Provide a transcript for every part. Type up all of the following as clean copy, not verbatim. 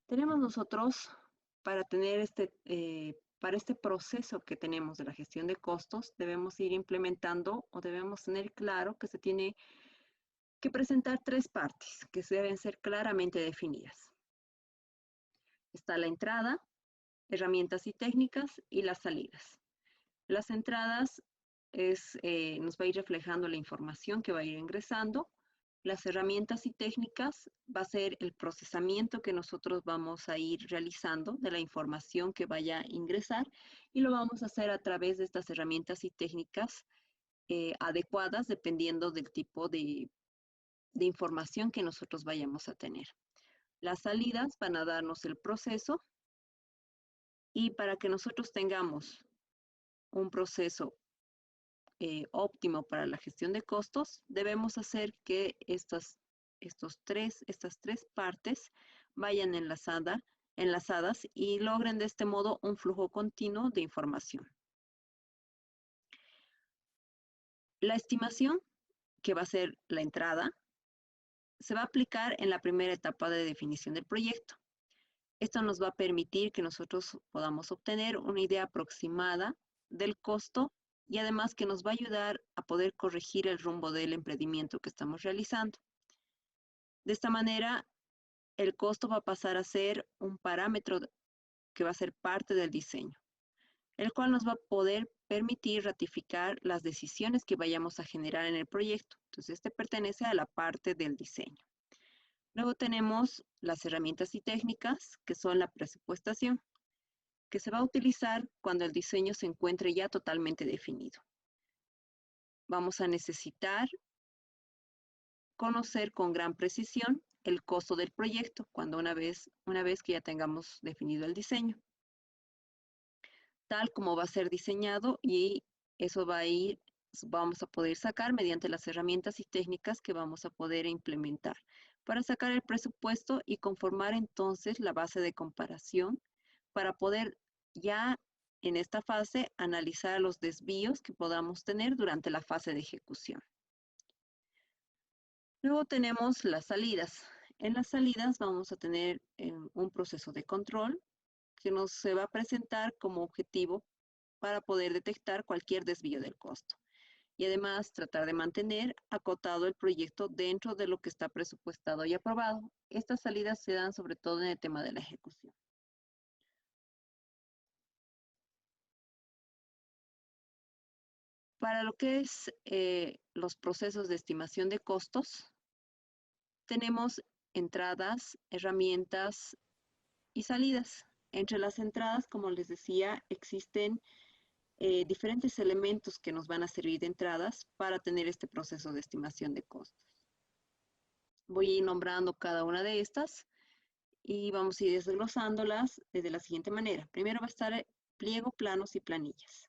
Tenemos nosotros para tener para este proceso que tenemos de la gestión de costos, debemos ir implementando o debemos tener claro que se tiene que presentar tres partes que deben ser claramente definidas. Está la entrada, herramientas y técnicas y las salidas. Las entradas nos va a ir reflejando la información que va a ir ingresando. Las herramientas y técnicas va a ser el procesamiento que nosotros vamos a ir realizando de la información que vaya a ingresar y lo vamos a hacer a través de estas herramientas y técnicas adecuadas dependiendo del tipo de información que nosotros vayamos a tener. Las salidas van a darnos el proceso y para que nosotros tengamos un proceso óptimo para la gestión de costos, debemos hacer que estas tres partes vayan enlazadas y logren de este modo un flujo continuo de información. La estimación, que va a ser la entrada, se va a aplicar en la primera etapa de definición del proyecto. Esto nos va a permitir que nosotros podamos obtener una idea aproximada del costo y además que nos va a ayudar a poder corregir el rumbo del emprendimiento que estamos realizando. De esta manera, el costo va a pasar a ser un parámetro que va a ser parte del diseño, el cual nos va a poder permitir ratificar las decisiones que vayamos a generar en el proyecto. Entonces, este pertenece a la parte del diseño. Luego tenemos las herramientas y técnicas, que son la presupuestación, que se va a utilizar cuando el diseño se encuentre ya totalmente definido. Vamos a necesitar conocer con gran precisión el costo del proyecto una vez que ya tengamos definido el diseño, tal como va a ser diseñado y eso vamos a poder sacar mediante las herramientas y técnicas que vamos a poder implementar para sacar el presupuesto y conformar entonces la base de comparación para poder ya en esta fase analizar los desvíos que podamos tener durante la fase de ejecución. Luego tenemos las salidas. En las salidas vamos a tener un proceso de control que se va a presentar como objetivo para poder detectar cualquier desvío del costo y además tratar de mantener acotado el proyecto dentro de lo que está presupuestado y aprobado. Estas salidas se dan sobre todo en el tema de la ejecución. Para lo que es los procesos de estimación de costos, tenemos entradas, herramientas y salidas. Entre las entradas, como les decía, existen diferentes elementos que nos van a servir de entradas para tener este proceso de estimación de costos. Voy a ir nombrando cada una de estas y vamos a ir desglosándolas de la siguiente manera. Primero va a estar pliego, planos y planillas.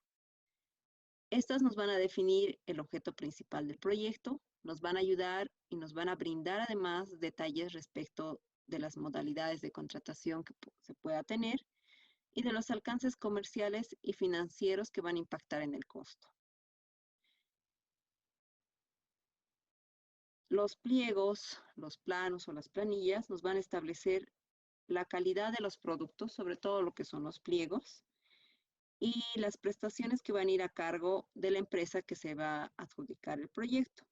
Estas nos van a definir el objeto principal del proyecto, nos van a ayudar y nos van a brindar además detalles respecto de las modalidades de contratación que se pueda tener y de los alcances comerciales y financieros que van a impactar en el costo. Los pliegos, los planos o las planillas nos van a establecer la calidad de los productos, sobre todo lo que son los pliegos, y las prestaciones que van a ir a cargo de la empresa que se va a adjudicar el proyecto,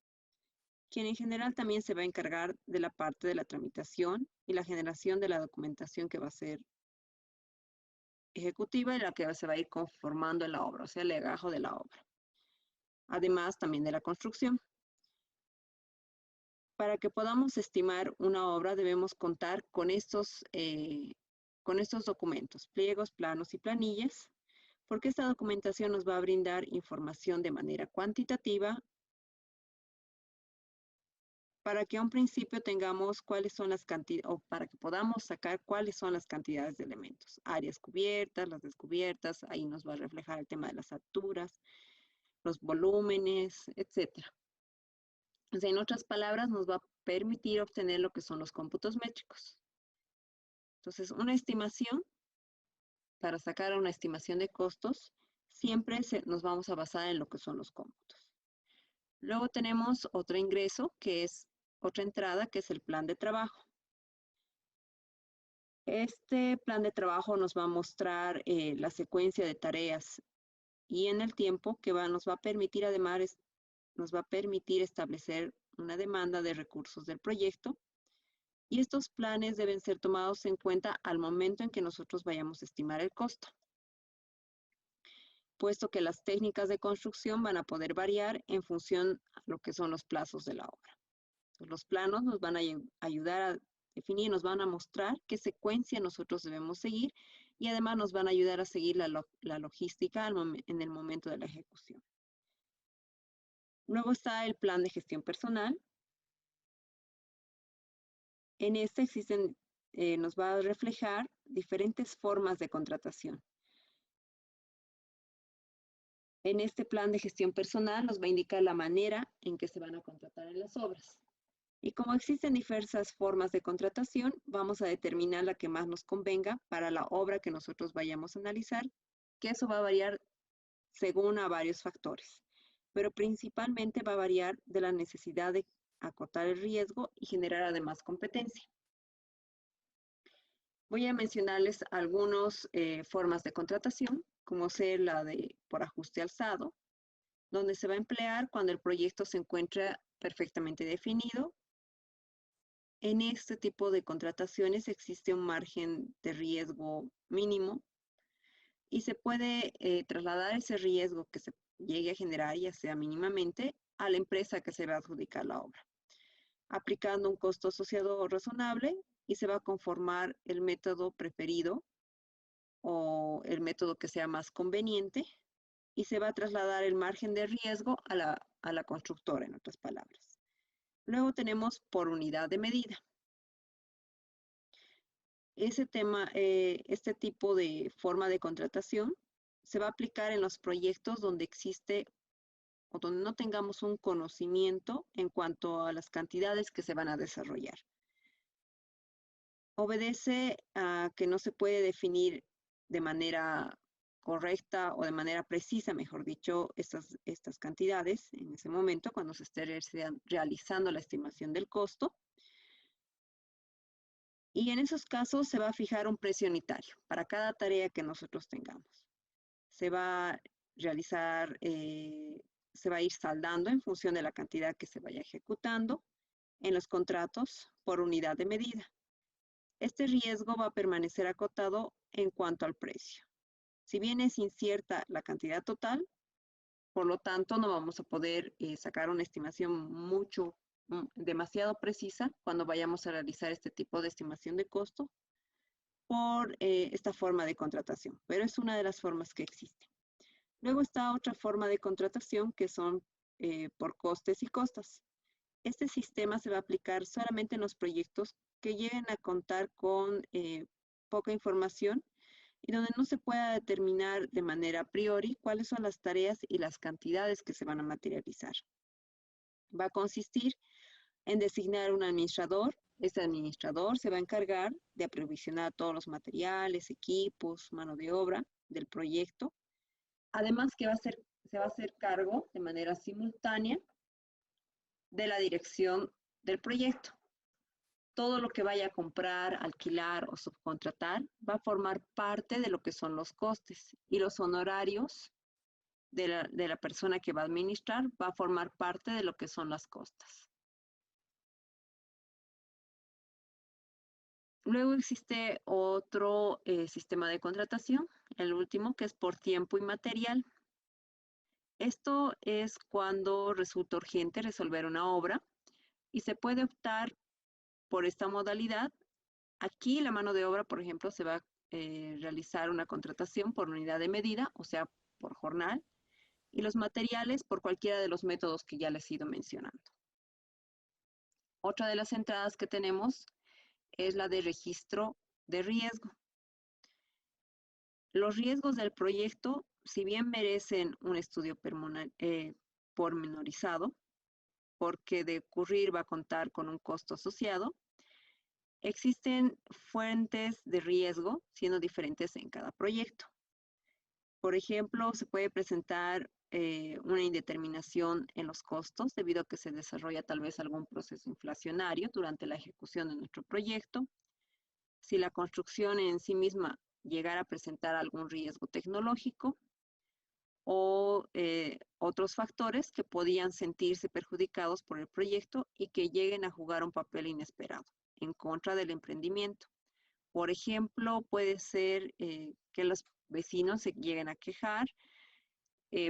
quien en general también se va a encargar de la parte de la tramitación y la generación de la documentación que va a ser ejecutiva y la que se va a ir conformando en la obra, o sea, el legajo de la obra. Además, también de la construcción. Para que podamos estimar una obra debemos contar con estos documentos, pliegos, planos y planillas, porque esta documentación nos va a brindar información de manera cuantitativa para que a un principio tengamos cuáles son las cantidades, o para que podamos sacar cuáles son las cantidades de elementos, áreas cubiertas, las descubiertas, ahí nos va a reflejar el tema de las alturas, los volúmenes, etcétera. O sea, en otras palabras, nos va a permitir obtener lo que son los cómputos métricos. Entonces, una estimación, para sacar una estimación de costos, siempre nos vamos a basar en lo que son los cómputos. Luego tenemos otro ingreso, que es otra entrada, que es el plan de trabajo. Este plan de trabajo nos va a mostrar la secuencia de tareas y en el tiempo que nos va a permitir, además, nos va a permitir establecer una demanda de recursos del proyecto y estos planes deben ser tomados en cuenta al momento en que nosotros vayamos a estimar el costo, puesto que las técnicas de construcción van a poder variar en función a lo que son los plazos de la obra. Entonces, los planos nos van a ayudar a definir, nos van a mostrar qué secuencia nosotros debemos seguir y además nos van a ayudar a seguir la logística en el momento de la ejecución. Luego está el plan de gestión personal. En este nos va a reflejar diferentes formas de contratación. En este plan de gestión personal nos va a indicar la manera en que se van a contratar en las obras. Y como existen diversas formas de contratación, vamos a determinar la que más nos convenga para la obra que nosotros vayamos a analizar, que eso va a variar según a varios factores, pero principalmente va a variar de la necesidad de acotar el riesgo y generar además competencia. Voy a mencionarles algunas formas de contratación, como ser la de por ajuste alzado, donde se va a emplear cuando el proyecto se encuentra perfectamente definido. En este tipo de contrataciones existe un margen de riesgo mínimo y se puede trasladar ese riesgo que se llegue a generar, ya sea mínimamente, a la empresa que se va a adjudicar la obra, aplicando un costo asociado razonable y se va a conformar el método preferido o el método que sea más conveniente y se va a trasladar el margen de riesgo a la constructora, en otras palabras. Luego tenemos por unidad de medida. Este tipo de forma de contratación se va a aplicar en los proyectos donde existe o donde no tengamos un conocimiento en cuanto a las cantidades que se van a desarrollar. Obedece a que no se puede definir de manera correcta o de manera precisa, mejor dicho, estas cantidades en ese momento cuando se esté realizando la estimación del costo. Y en esos casos se va a fijar un precio unitario para cada tarea que nosotros tengamos. Se va a realizar, se va a ir saldando en función de la cantidad que se vaya ejecutando en los contratos por unidad de medida. Este riesgo va a permanecer acotado en cuanto al precio. Si bien es incierta la cantidad total, por lo tanto no vamos a poder sacar una estimación demasiado precisa cuando vayamos a realizar este tipo de estimación de costo por esta forma de contratación, pero es una de las formas que existe. Luego está otra forma de contratación que son por costes y costas. Este sistema se va a aplicar solamente en los proyectos que lleguen a contar con poca información y donde no se pueda determinar de manera a priori cuáles son las tareas y las cantidades que se van a materializar. Va a consistir en designar un administrador. Este administrador se va a encargar de aprovisionar todos los materiales, equipos, mano de obra del proyecto. Además que se va a hacer cargo de manera simultánea de la dirección del proyecto. Todo lo que vaya a comprar, alquilar o subcontratar va a formar parte de lo que son los costes y los honorarios de la persona que va a administrar va a formar parte de lo que son las costas. Luego existe otro sistema de contratación, el último, que es por tiempo y material. Esto es cuando resulta urgente resolver una obra y se puede optar por esta modalidad. Aquí la mano de obra, por ejemplo, se va a realizar una contratación por unidad de medida, o sea, por jornal, y los materiales por cualquiera de los métodos que ya les he ido mencionando. Otra de las entradas que tenemos es la de registro de riesgo. Los riesgos del proyecto, si bien merecen un estudio pormenorizado, porque de ocurrir va a contar con un costo asociado, existen fuentes de riesgo siendo diferentes en cada proyecto. Por ejemplo, se puede presentar una indeterminación en los costos debido a que se desarrolla tal vez algún proceso inflacionario durante la ejecución de nuestro proyecto. si la construcción en sí misma llegara a presentar algún riesgo tecnológico o otros factores que podían sentirse perjudicados por el proyecto y que lleguen a jugar un papel inesperado en contra del emprendimiento. Por ejemplo, puede ser que los vecinos se lleguen a quejar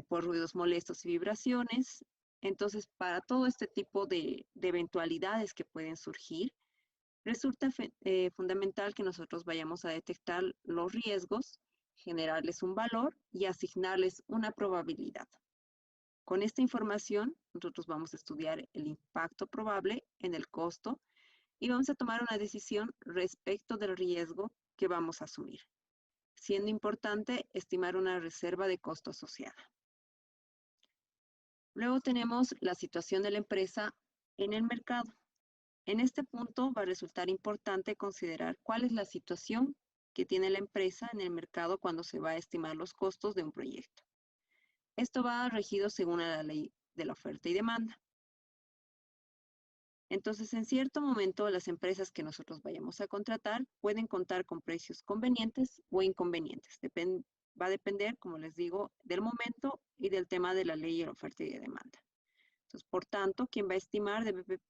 por ruidos molestos y vibraciones. Entonces, para todo este tipo de eventualidades que pueden surgir, resulta fundamental que nosotros vayamos a detectar los riesgos, generarles un valor y asignarles una probabilidad. Con esta información, nosotros vamos a estudiar el impacto probable en el costo y vamos a tomar una decisión respecto del riesgo que vamos a asumir, siendo importante estimar una reserva de costo asociada. Luego tenemos la situación de la empresa en el mercado. En este punto va a resultar importante considerar cuál es la situación que tiene la empresa en el mercado cuando se va a estimar los costos de un proyecto. Esto va regido según la ley de la oferta y demanda. Entonces, en cierto momento, las empresas que nosotros vayamos a contratar pueden contar con precios convenientes o inconvenientes. Va a depender, como les digo, del momento y del tema de la ley de la oferta y de demanda. Entonces, por tanto, quien va a estimar debe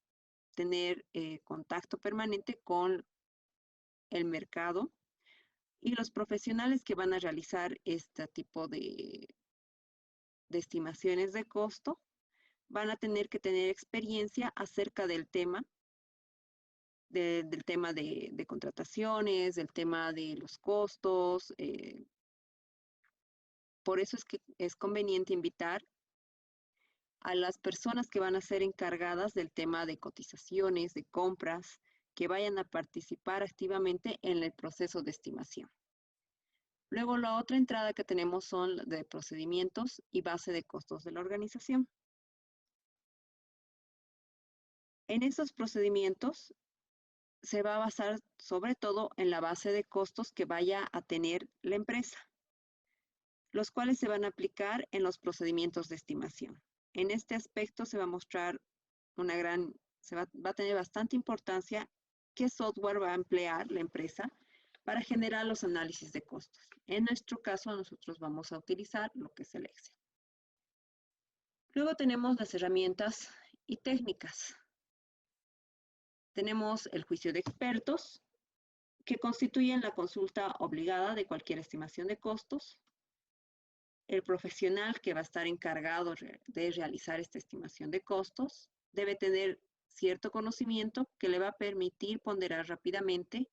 tener contacto permanente con el mercado y los profesionales que van a realizar este tipo de estimaciones de costo van a tener que tener experiencia acerca del tema, del tema de contrataciones, del tema de los costos. Por eso es que es conveniente invitar a las personas que van a ser encargadas del tema de cotizaciones, de compras, que vayan a participar activamente en el proceso de estimación. Luego, la otra entrada que tenemos son de procedimientos y base de costos de la organización. En esos procedimientos se va a basar sobre todo en la base de costos que vaya a tener la empresa, los cuales se van a aplicar en los procedimientos de estimación. En este aspecto se va a mostrar va a tener bastante importancia qué software va a emplear la empresa para generar los análisis de costos. En nuestro caso, nosotros vamos a utilizar lo que es el Excel. Luego tenemos las herramientas y técnicas. Tenemos el juicio de expertos, que constituyen la consulta obligada de cualquier estimación de costos. El profesional que va a estar encargado de realizar esta estimación de costos debe tener cierto conocimiento que le va a permitir ponderar rápidamente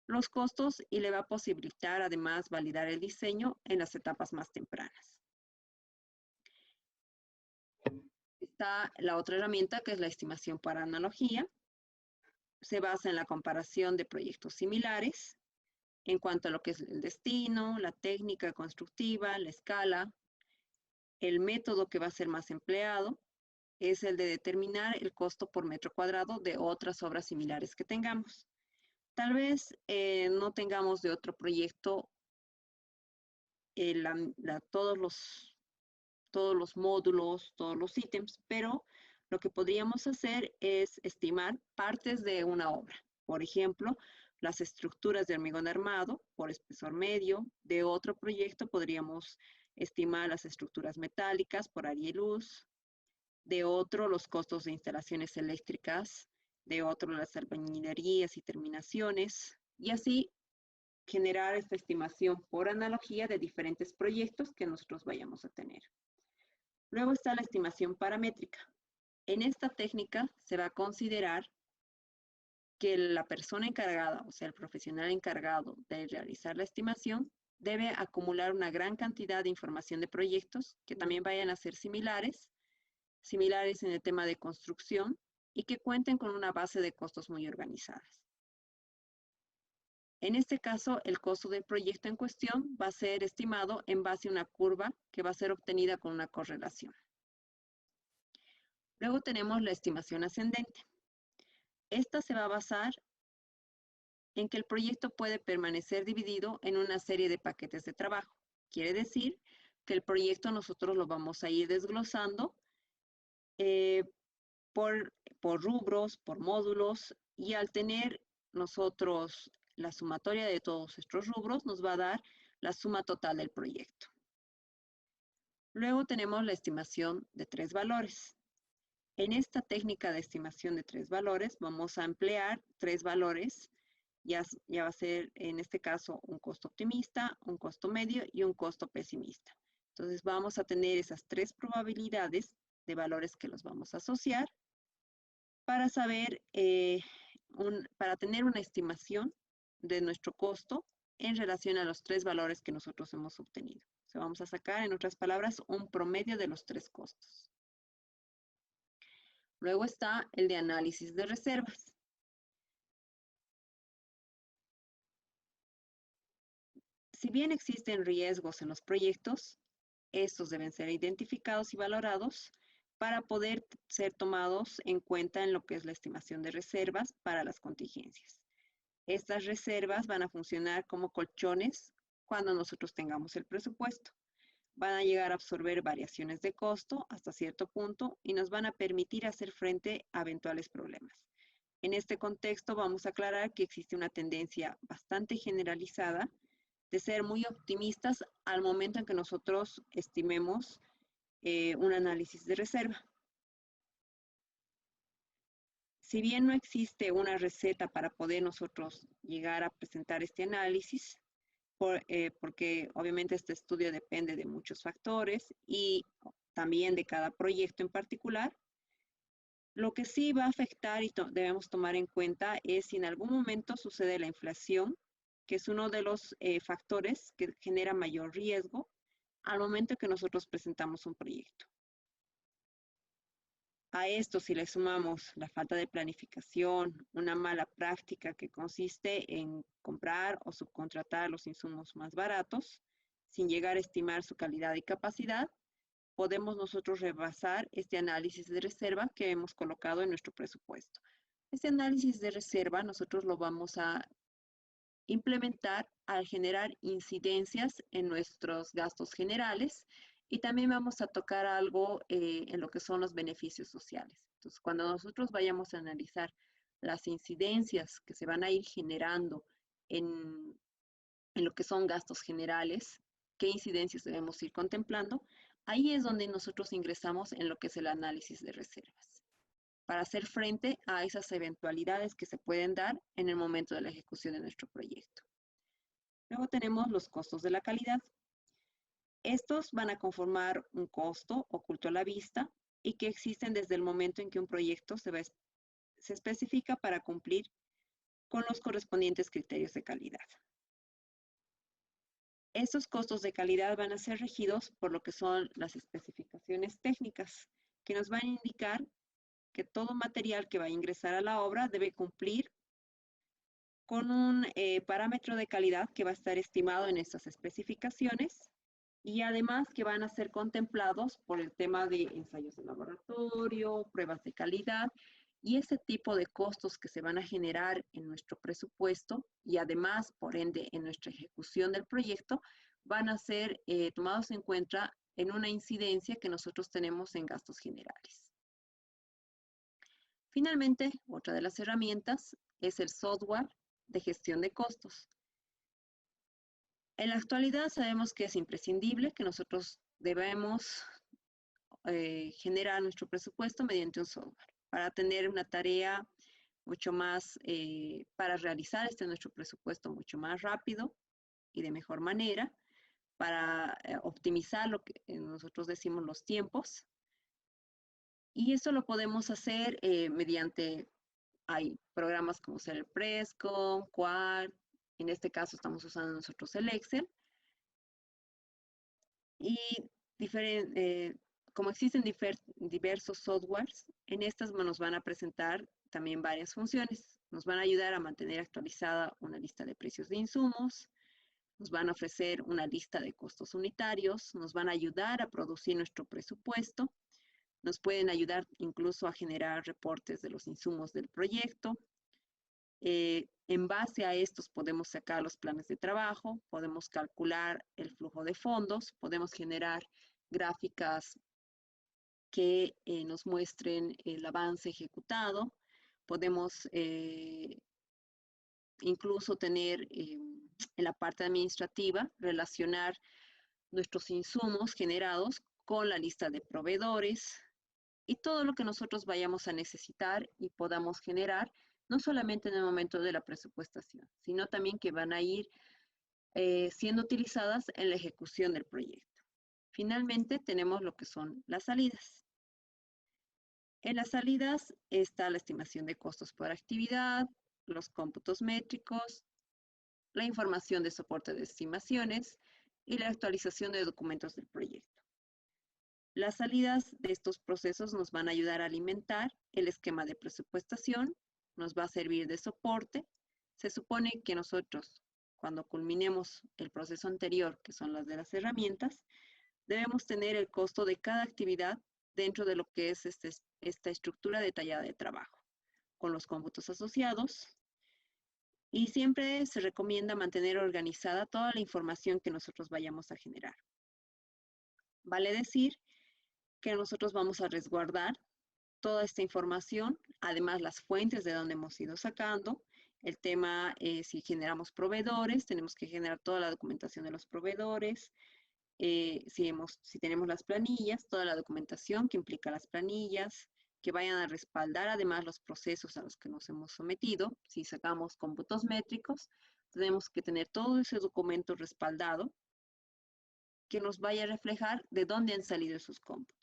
los costos y le va a posibilitar además validar el diseño en las etapas más tempranas. Está la otra herramienta que es la estimación por analogía. Se basa en la comparación de proyectos similares en cuanto a lo que es el destino, la técnica constructiva, la escala. El método que va a ser más empleado es el de determinar el costo por metro cuadrado de otras obras similares que tengamos. Tal vez no tengamos de otro proyecto todos los módulos, todos los ítems, pero lo que podríamos hacer es estimar partes de una obra. Por ejemplo, las estructuras de hormigón armado por espesor medio. De otro proyecto podríamos estimar las estructuras metálicas por área y luz. De otro, los costos de instalaciones eléctricas. De otro, las albañilerías y terminaciones. Y así generar esta estimación por analogía de diferentes proyectos que nosotros vayamos a tener. Luego está la estimación paramétrica. En esta técnica se va a considerar que la persona encargada, o sea, el profesional encargado de realizar la estimación, debe acumular una gran cantidad de información de proyectos que también vayan a ser similares en el tema de construcción y que cuenten con una base de costos muy organizadas. En este caso, el costo del proyecto en cuestión va a ser estimado en base a una curva que va a ser obtenida con una correlación. Luego tenemos la estimación ascendente. Esta se va a basar en que el proyecto puede permanecer dividido en una serie de paquetes de trabajo. Quiere decir que el proyecto nosotros lo vamos a ir desglosando por rubros, por módulos, y al tener nosotros la sumatoria de todos estos rubros nos va a dar la suma total del proyecto. Luego tenemos la estimación de 3 valores. En esta técnica de estimación de 3 valores vamos a emplear 3 valores. Ya va a ser en este caso un costo optimista, un costo medio y un costo pesimista. Entonces vamos a tener esas 3 probabilidades de valores que los vamos a asociar para saber, para tener una estimación de nuestro costo en relación a los 3 valores que nosotros hemos obtenido. O sea, vamos a sacar, en otras palabras, un promedio de los 3 costos. Luego está el de análisis de reservas. Si bien existen riesgos en los proyectos, estos deben ser identificados y valorados para poder ser tomados en cuenta en lo que es la estimación de reservas para las contingencias. Estas reservas van a funcionar como colchones cuando nosotros tengamos el presupuesto. Van a llegar a absorber variaciones de costo hasta cierto punto y nos van a permitir hacer frente a eventuales problemas. En este contexto vamos a aclarar que existe una tendencia bastante generalizada de ser muy optimistas al momento en que nosotros estimemos un análisis de reserva. Si bien no existe una receta para poder nosotros llegar a presentar este análisis, porque obviamente este estudio depende de muchos factores y también de cada proyecto en particular, lo que sí va a afectar y debemos tomar en cuenta es si en algún momento sucede la inflación, que es uno de los factores que genera mayor riesgo al momento que nosotros presentamos un proyecto. A esto, si le sumamos la falta de planificación, una mala práctica que consiste en comprar o subcontratar los insumos más baratos, sin llegar a estimar su calidad y capacidad, podemos nosotros rebasar este análisis de reserva que hemos colocado en nuestro presupuesto. Este análisis de reserva nosotros lo vamos a implementar al generar incidencias en nuestros gastos generales y también vamos a tocar algo en lo que son los beneficios sociales. Entonces, cuando nosotros vayamos a analizar las incidencias que se van a ir generando en lo que son gastos generales, qué incidencias debemos ir contemplando, ahí es donde nosotros ingresamos en lo que es el análisis de reservas, para hacer frente a esas eventualidades que se pueden dar en el momento de la ejecución de nuestro proyecto. Luego tenemos los costos de la calidad. Estos van a conformar un costo oculto a la vista y que existen desde el momento en que un proyecto se especifica para cumplir con los correspondientes criterios de calidad. Estos costos de calidad van a ser regidos por lo que son las especificaciones técnicas, que nos van a indicar que todo material que va a ingresar a la obra debe cumplir con un parámetro de calidad que va a estar estimado en estas especificaciones y además que van a ser contemplados por el tema de ensayos de laboratorio, pruebas de calidad y ese tipo de costos que se van a generar en nuestro presupuesto y además, por ende, en nuestra ejecución del proyecto, van a ser tomados en cuenta en una incidencia que nosotros tenemos en gastos generales. Finalmente, otra de las herramientas es el software de gestión de costos. En la actualidad sabemos que es imprescindible que nosotros debemos generar nuestro presupuesto mediante un software para tener una tarea mucho más, para realizar nuestro presupuesto mucho más rápido y de mejor manera, para optimizar lo que nosotros decimos los tiempos. Y eso lo podemos hacer mediante, hay programas como ser el Presco, Quad, en este caso estamos usando nosotros el Excel. Y como existen diversos softwares, en estas nos van a presentar también varias funciones. Nos van a ayudar a mantener actualizada una lista de precios de insumos, nos van a ofrecer una lista de costos unitarios, nos van a ayudar a producir nuestro presupuesto, nos pueden ayudar incluso a generar reportes de los insumos del proyecto. En base a estos podemos sacar los planes de trabajo, podemos calcular el flujo de fondos, podemos generar gráficas que nos muestren el avance ejecutado, podemos incluso tener en la parte administrativa, relacionar nuestros insumos generados con la lista de proveedores y todo lo que nosotros vayamos a necesitar y podamos generar, no solamente en el momento de la presupuestación, sino también que van a ir siendo utilizadas en la ejecución del proyecto. Finalmente, tenemos lo que son las salidas. En las salidas está la estimación de costos por actividad, los cómputos métricos, la información de soporte de estimaciones y la actualización de documentos del proyecto. Las salidas de estos procesos nos van a ayudar a alimentar el esquema de presupuestación, nos va a servir de soporte. Se supone que nosotros, cuando culminemos el proceso anterior, que son las de las herramientas, debemos tener el costo de cada actividad dentro de lo que es esta estructura detallada de trabajo, con los cómputos asociados. Y siempre se recomienda mantener organizada toda la información que nosotros vayamos a generar. Vale decir que nosotros vamos a resguardar toda esta información, además las fuentes de donde hemos ido sacando. El tema, si generamos proveedores, tenemos que generar toda la documentación de los proveedores. Si tenemos las planillas, toda la documentación que implica las planillas, que vayan a respaldar además los procesos a los que nos hemos sometido. Si sacamos cómputos métricos, tenemos que tener todo ese documento respaldado que nos vaya a reflejar de dónde han salido esos cómputos.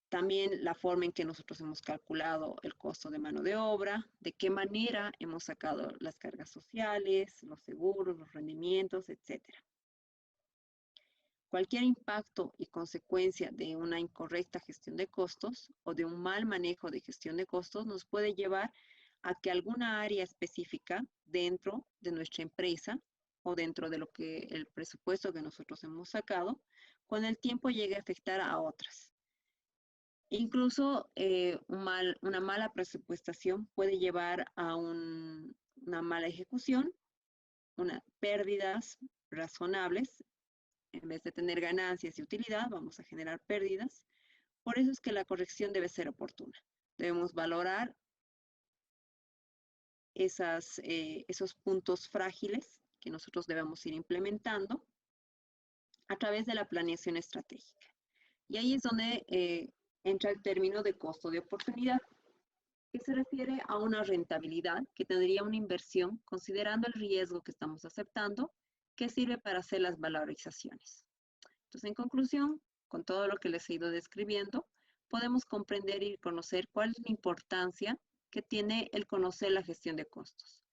También la forma en que nosotros hemos calculado el costo de mano de obra, de qué manera hemos sacado las cargas sociales, los seguros, los rendimientos, etc. Cualquier impacto y consecuencia de una incorrecta gestión de costos o de un mal manejo de gestión de costos nos puede llevar a que alguna área específica dentro de nuestra empresa o dentro de lo que el presupuesto que nosotros hemos sacado, con el tiempo llegue a afectar a otras. Incluso una mala presupuestación puede llevar a una mala ejecución, unas pérdidas razonables. En vez de tener ganancias y utilidad, vamos a generar pérdidas. Por eso es que la corrección debe ser oportuna. Debemos valorar esos puntos frágiles que nosotros debemos ir implementando a través de la planeación estratégica. Y ahí es donde entra el término de costo de oportunidad, que se refiere a una rentabilidad que tendría una inversión considerando el riesgo que estamos aceptando, que sirve para hacer las valorizaciones. Entonces, en conclusión, con todo lo que les he ido describiendo, podemos comprender y conocer cuál es la importancia que tiene el conocer la gestión de costos,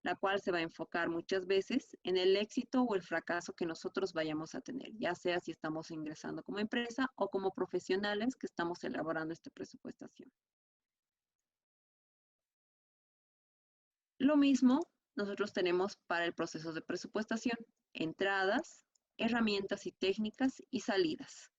la cual se va a enfocar muchas veces en el éxito o el fracaso que nosotros vayamos a tener, ya sea si estamos ingresando como empresa o como profesionales que estamos elaborando esta presupuestación. Lo mismo nosotros tenemos para el proceso de presupuestación, entradas, herramientas y técnicas y salidas,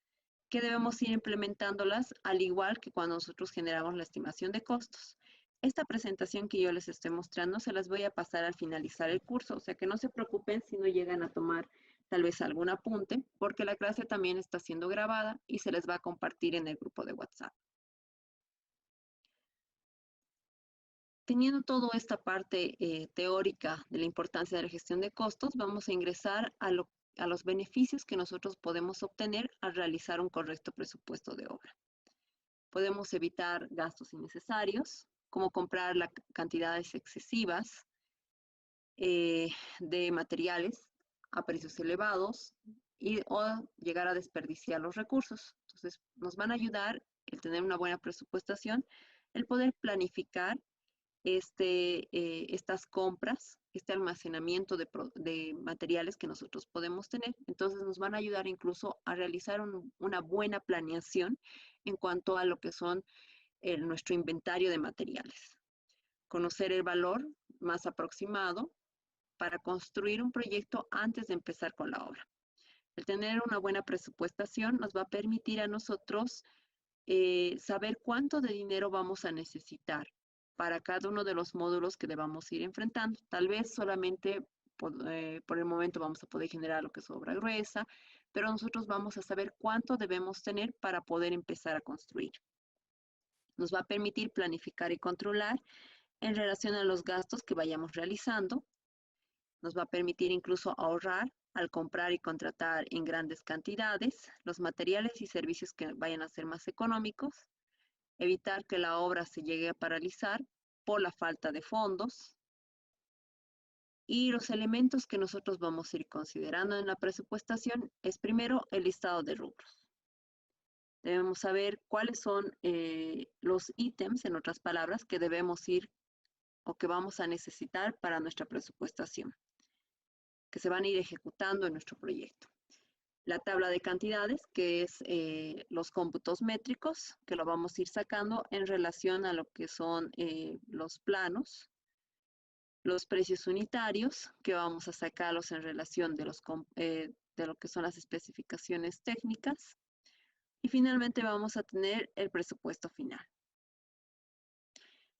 que debemos ir implementándolas al igual que cuando nosotros generamos la estimación de costos. Esta presentación que yo les estoy mostrando se las voy a pasar al finalizar el curso, o sea que no se preocupen si no llegan a tomar tal vez algún apunte, porque la clase también está siendo grabada y se les va a compartir en el grupo de WhatsApp. Teniendo toda esta parte teórica de la importancia de la gestión de costos, vamos a ingresar a los beneficios que nosotros podemos obtener al realizar un correcto presupuesto de obra. Podemos evitar gastos innecesarios, como comprar cantidades excesivas de materiales a precios elevados o llegar a desperdiciar los recursos. Entonces, nos van a ayudar el tener una buena presupuestación, el poder planificar estas compras, este almacenamiento de materiales que nosotros podemos tener. Entonces nos van a ayudar incluso a realizar una buena planeación en cuanto a lo que son nuestro inventario de materiales. Conocer el valor más aproximado para construir un proyecto antes de empezar con la obra. El tener una buena presupuestación nos va a permitir a nosotros saber cuánto de dinero vamos a necesitar para cada uno de los módulos que debamos ir enfrentando. Tal vez solamente por el momento vamos a poder generar lo que es obra gruesa, pero nosotros vamos a saber cuánto debemos tener para poder empezar a construir. Nos va a permitir planificar y controlar en relación a los gastos que vayamos realizando. Nos va a permitir incluso ahorrar al comprar y contratar en grandes cantidades los materiales y servicios que vayan a ser más económicos, evitar que la obra se llegue a paralizar por la falta de fondos. Y los elementos que nosotros vamos a ir considerando en la presupuestación es primero el listado de rubros. Debemos saber cuáles son los ítems, en otras palabras, que debemos ir o que vamos a necesitar para nuestra presupuestación, que se van a ir ejecutando en nuestro proyecto. La tabla de cantidades, que es los cómputos métricos, que lo vamos a ir sacando en relación a lo que son los planos, los precios unitarios, que vamos a sacarlos en relación de lo que son las especificaciones técnicas, y finalmente vamos a tener el presupuesto final.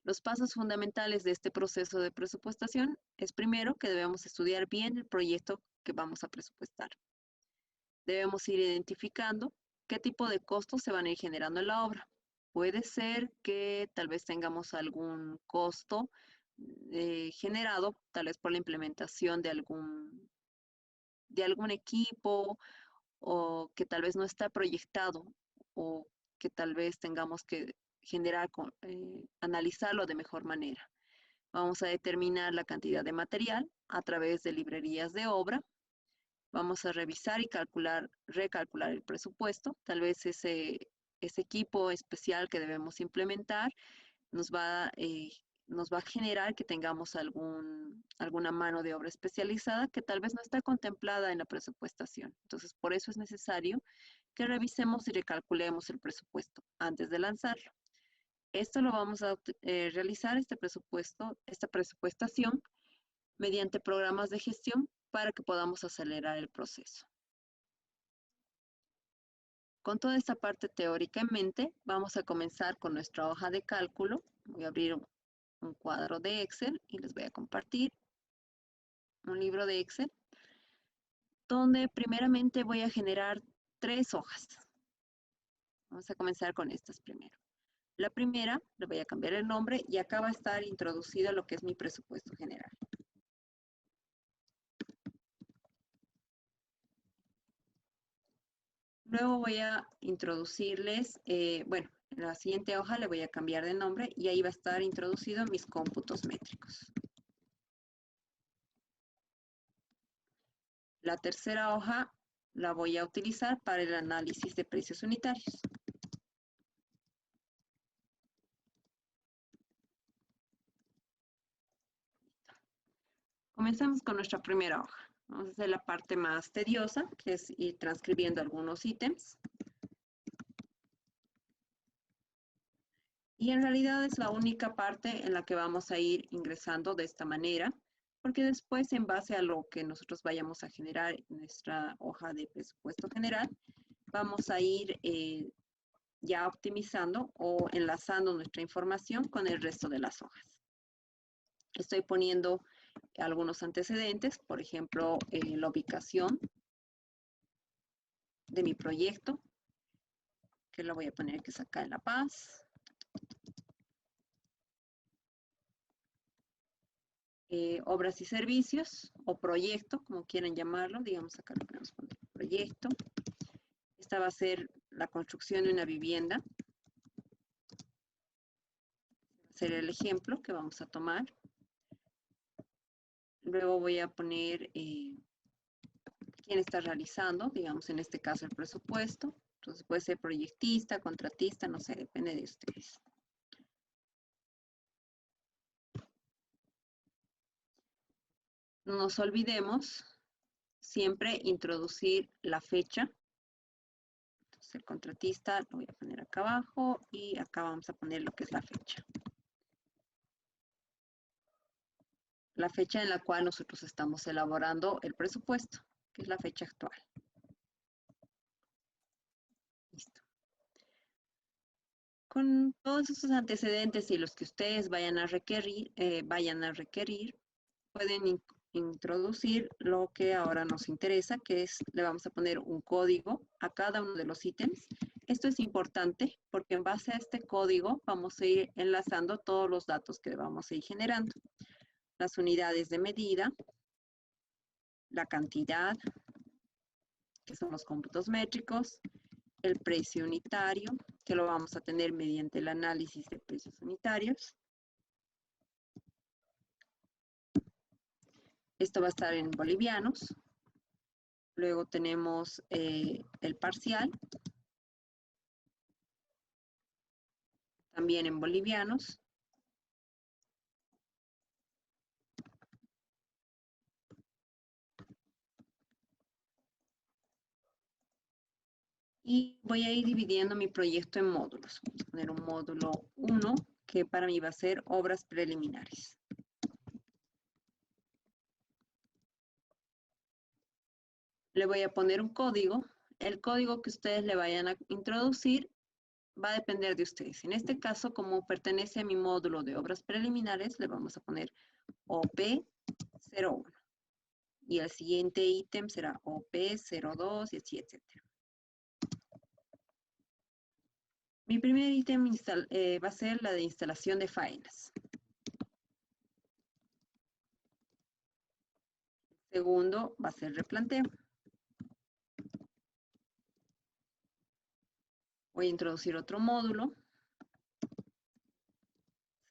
Los pasos fundamentales de este proceso de presupuestación es primero que debemos estudiar bien el proyecto que vamos a presupuestar. Debemos ir identificando qué tipo de costos se van a ir generando en la obra. Puede ser que tal vez tengamos algún costo generado, tal vez por la implementación de algún equipo, o que tal vez no está proyectado, o que tal vez tengamos que analizarlo de mejor manera. Vamos a determinar la cantidad de material a través de librerías de obra. Vamos a revisar y recalcular el presupuesto. Tal vez ese equipo especial que debemos implementar nos va a generar que tengamos alguna mano de obra especializada que tal vez no está contemplada en la presupuestación. Entonces, por eso es necesario que revisemos y recalculemos el presupuesto antes de lanzarlo. Esto lo vamos a realizar, esta presupuestación, mediante programas de gestión para que podamos acelerar el proceso. Con toda esta parte teórica en mente, vamos a comenzar con nuestra hoja de cálculo. Voy a abrir un cuadro de Excel y les voy a compartir un libro de Excel, donde primeramente voy a generar 3 hojas. Vamos a comenzar con estas primero. La primera, le voy a cambiar el nombre y acá va a estar introducido lo que es mi presupuesto general. Luego voy a introducirles, bueno, en la siguiente hoja le voy a cambiar de nombre y ahí va a estar introducido mis cómputos métricos. La tercera hoja la voy a utilizar para el análisis de precios unitarios. Comenzamos con nuestra primera hoja. Vamos a hacer la parte más tediosa, que es ir transcribiendo algunos ítems. Y en realidad es la única parte en la que vamos a ir ingresando de esta manera, porque después, en base a lo que nosotros vayamos a generar en nuestra hoja de presupuesto general, vamos a ir ya optimizando o enlazando nuestra información con el resto de las hojas. Estoy poniendo algunos antecedentes, por ejemplo, la ubicación de mi proyecto, que lo voy a poner que es acá en La Paz. Obras y servicios, o proyecto, como quieran llamarlo, digamos acá lo podemos poner proyecto. Esta va a ser la construcción de una vivienda. Va a ser el ejemplo que vamos a tomar. Luego voy a poner quién está realizando, digamos en este caso el presupuesto. Entonces puede ser proyectista, contratista, no sé, depende de ustedes. No nos olvidemos siempre introducir la fecha. Entonces el contratista lo voy a poner acá abajo y acá vamos a poner lo que es la fecha. La fecha en la cual nosotros estamos elaborando el presupuesto, que es la fecha actual. Listo. Con todos esos antecedentes y los que ustedes vayan a requerir, pueden introducir lo que ahora nos interesa, que es, le vamos a poner un código a cada uno de los ítems Esto es importante porque en base a este código vamos a ir enlazando todos los datos que vamos a ir generando. Las unidades de medida, la cantidad, que son los cómputos métricos, el precio unitario, que lo vamos a tener mediante el análisis de precios unitarios. Esto va a estar en bolivianos. Luego tenemos el parcial, también en bolivianos. Y voy a ir dividiendo mi proyecto en módulos. Voy a poner un módulo 1, que para mí va a ser obras preliminares. Le voy a poner un código. El código que ustedes le vayan a introducir va a depender de ustedes. En este caso, como pertenece a mi módulo de obras preliminares, le vamos a poner OP01. Y el siguiente ítem será OP02 y así, etcétera. Mi primer ítem va a ser la de instalación de faenas. Segundo va a ser replanteo. Voy a introducir otro módulo.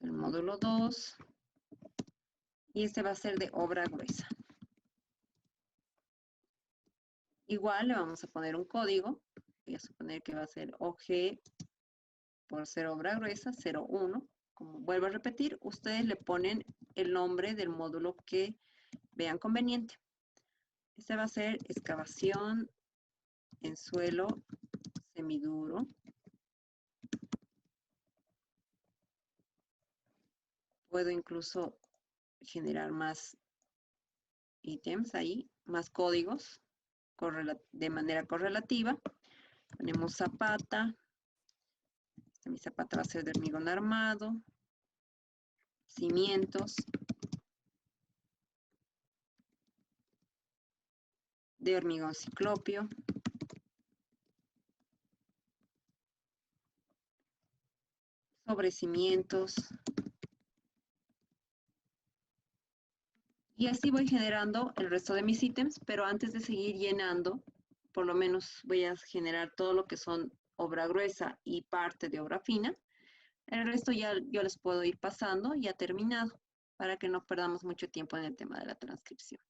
El módulo 2. Y este va a ser de obra gruesa. Igual le vamos a poner un código. Voy a suponer que va a ser OG por ser obra gruesa 01. Como vuelvo a repetir, ustedes le ponen el nombre del módulo que vean conveniente. Este va a ser excavación en suelo semiduro. Puedo incluso generar más ítems ahí, más códigos de manera correlativa. Ponemos zapata. Mi zapata va a ser de hormigón armado. Cimientos. De hormigón ciclopio. Sobre cimientos. Y así voy generando el resto de mis ítems, pero antes de seguir llenando, por lo menos voy a generar todo lo que son obra gruesa y parte de obra fina. El resto ya yo les puedo ir pasando ya terminado, para que no perdamos mucho tiempo en el tema de la transcripción.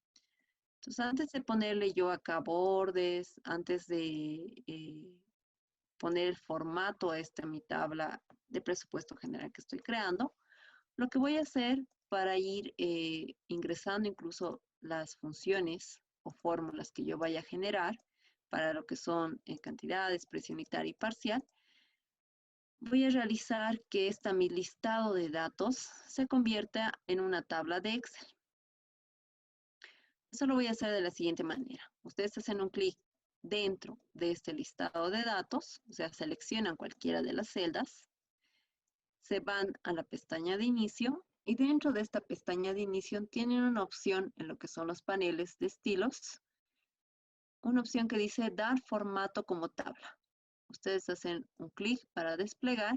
Entonces, antes de ponerle yo acá bordes, antes de poner el formato a esta mi tabla de presupuesto general que estoy creando, lo que voy a hacer para ir ingresando incluso las funciones o fórmulas que yo vaya a generar para lo que son cantidades, precio unitaria y parcial, voy a realizar que mi listado de datos se convierta en una tabla de Excel. Eso lo voy a hacer de la siguiente manera. Ustedes hacen un clic dentro de este listado de datos, o sea, seleccionan cualquiera de las celdas, se van a la pestaña de inicio y dentro de esta pestaña de inicio tienen una opción en lo que son los paneles de estilos, una opción que dice dar formato como tabla. Ustedes hacen un clic para desplegar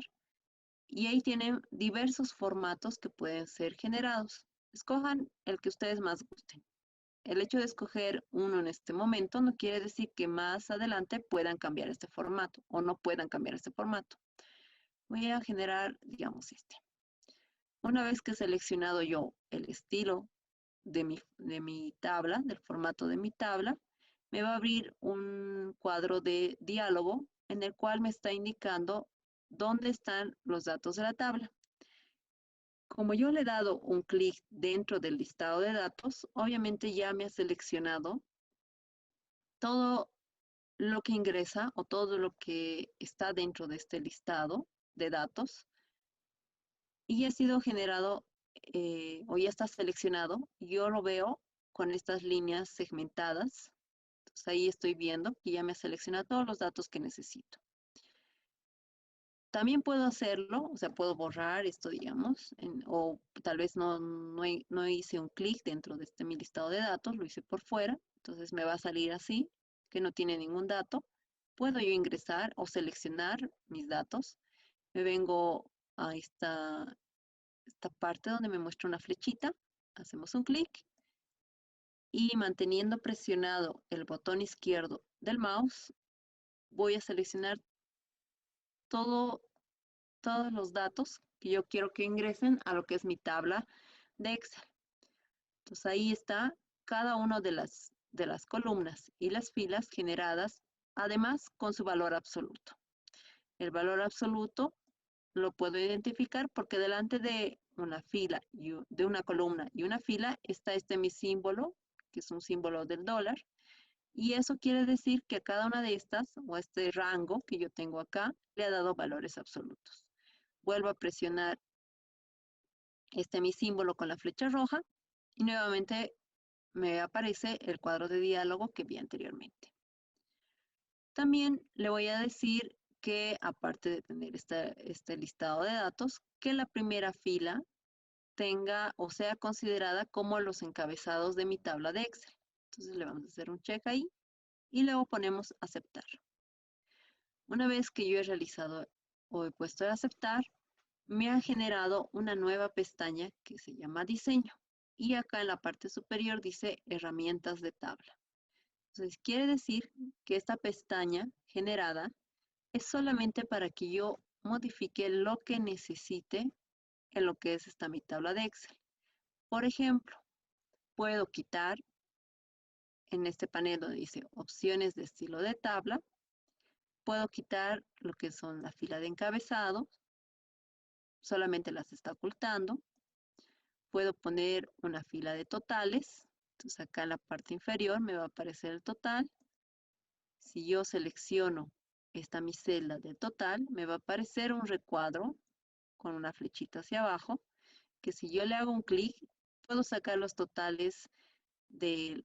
y ahí tienen diversos formatos que pueden ser generados. Escojan el que ustedes más gusten. El hecho de escoger uno en este momento no quiere decir que más adelante puedan cambiar este formato o no puedan cambiar este formato. Voy a generar, digamos, este. Una vez que he seleccionado yo el estilo de mi tabla, del formato de mi tabla, me va a abrir un cuadro de diálogo en el cual me está indicando dónde están los datos de la tabla. Como yo le he dado un clic dentro del listado de datos, obviamente ya me ha seleccionado todo lo que ingresa o todo lo que está dentro de este listado de datos y ha sido generado o ya está seleccionado. Yo lo veo con estas líneas segmentadas. Entonces ahí estoy viendo que ya me ha seleccionado todos los datos que necesito. También puedo hacerlo, o sea, puedo borrar esto, digamos, o tal vez no hice un clic dentro de mi listado de datos, lo hice por fuera, entonces me va a salir así, que no tiene ningún dato, puedo yo ingresar o seleccionar mis datos. Me vengo a esta parte donde me muestra una flechita. Hacemos un clic y manteniendo presionado el botón izquierdo del mouse, voy a seleccionar todos los datos que yo quiero que ingresen a lo que es mi tabla de Excel. Entonces ahí está cada una de las columnas y las filas generadas, además con su valor absoluto. El valor absoluto lo puedo identificar porque delante de una fila, de una columna y una fila está mi símbolo, que es un símbolo del dólar, y eso quiere decir que a cada una de estas, o este rango que yo tengo acá, le ha dado valores absolutos. Vuelvo a presionar mi símbolo con la flecha roja y nuevamente me aparece el cuadro de diálogo que vi anteriormente. También le voy a decir que aparte de tener este listado de datos, que la primera fila tenga o sea considerada como los encabezados de mi tabla de Excel. Entonces le vamos a hacer un check ahí y luego ponemos aceptar. Una vez que yo he realizado o he puesto a aceptar, me ha generado una nueva pestaña que se llama diseño. Y acá en la parte superior dice herramientas de tabla. Entonces quiere decir que esta pestaña generada es solamente para que yo modifique lo que necesite en lo que es mi tabla de Excel. Por ejemplo, puedo quitar en este panel donde dice opciones de estilo de tabla, puedo quitar lo que son la fila de encabezado, solamente las está ocultando. Puedo poner una fila de totales, entonces acá en la parte inferior me va a aparecer el total. Si yo selecciono esta mi celda de total, me va a aparecer un recuadro con una flechita hacia abajo, que si yo le hago un clic, puedo sacar los totales del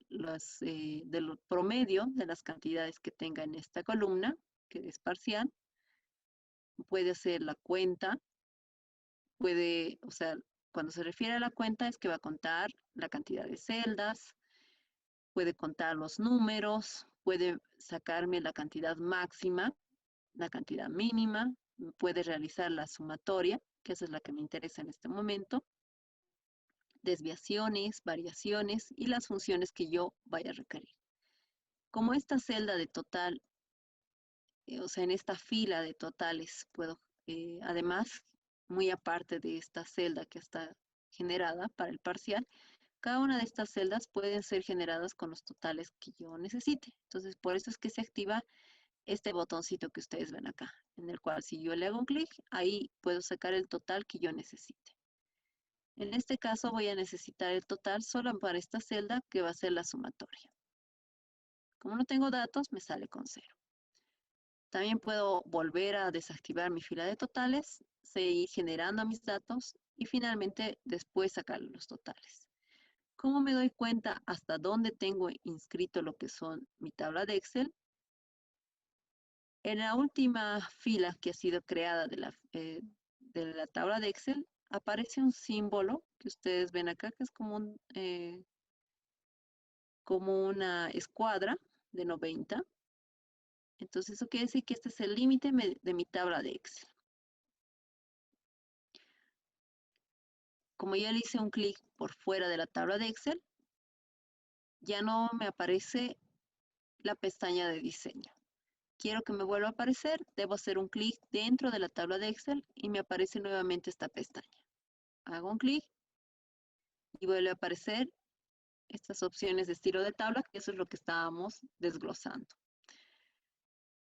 promedio de las cantidades que tenga en esta columna, que es parcial. Puede hacer la cuenta, o sea, cuando se refiere a la cuenta es que va a contar la cantidad de celdas, puede contar los números, puede sacarme la cantidad máxima, la cantidad mínima, puede realizar la sumatoria, que esa es la que me interesa en este momento, desviaciones, variaciones y las funciones que yo vaya a requerir. Como esta celda de total, o sea, en esta fila de totales puedo, además, muy aparte de esta celda que está generada para el parcial, cada una de estas celdas pueden ser generadas con los totales que yo necesite. Entonces, por eso es que se activa este botoncito que ustedes ven acá, en el cual si yo le hago un clic, ahí puedo sacar el total que yo necesite. En este caso voy a necesitar el total solo para esta celda que va a ser la sumatoria. Como no tengo datos, me sale con 0. También puedo volver a desactivar mi fila de totales, seguir generando mis datos y finalmente después sacar los totales. ¿Cómo me doy cuenta hasta dónde tengo inscrito lo que son mi tabla de Excel? En la última fila que ha sido creada de la tabla de Excel, aparece un símbolo que ustedes ven acá, que es como una escuadra de 90. Entonces, eso quiere decir que este es el límite de mi tabla de Excel. Como ya le hice un clic por fuera de la tabla de Excel, ya no me aparece la pestaña de diseño. Quiero que me vuelva a aparecer, debo hacer un clic dentro de la tabla de Excel y me aparece nuevamente esta pestaña. Hago un clic y vuelve a aparecer estas opciones de estilo de tabla, que eso es lo que estábamos desglosando.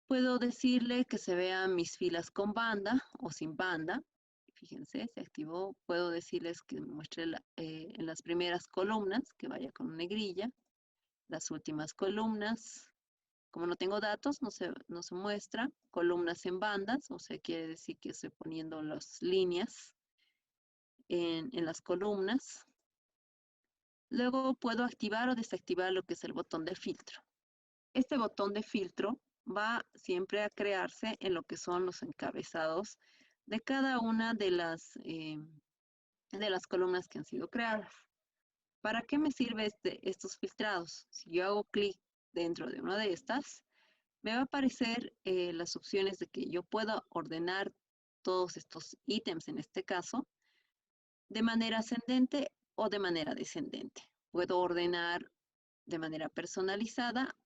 Puedo decirle que se vean mis filas con banda o sin banda. Fíjense, se activó. Puedo decirles que me muestre en las primeras columnas, que vaya con una grilla. Las últimas columnas, como no tengo datos, no se muestra. Columnas en bandas, o sea, quiere decir que estoy poniendo las líneas en las columnas. Luego puedo activar o desactivar lo que es el botón de filtro. Este botón de filtro va siempre a crearse en lo que son los encabezados de cada una de las columnas que han sido creadas. ¿Para qué me sirve estos filtrados? Si yo hago clic dentro de una de estas, me va a aparecer las opciones de que yo pueda ordenar todos estos ítems, en este caso, de manera ascendente o de manera descendente. Puedo ordenar de manera personalizada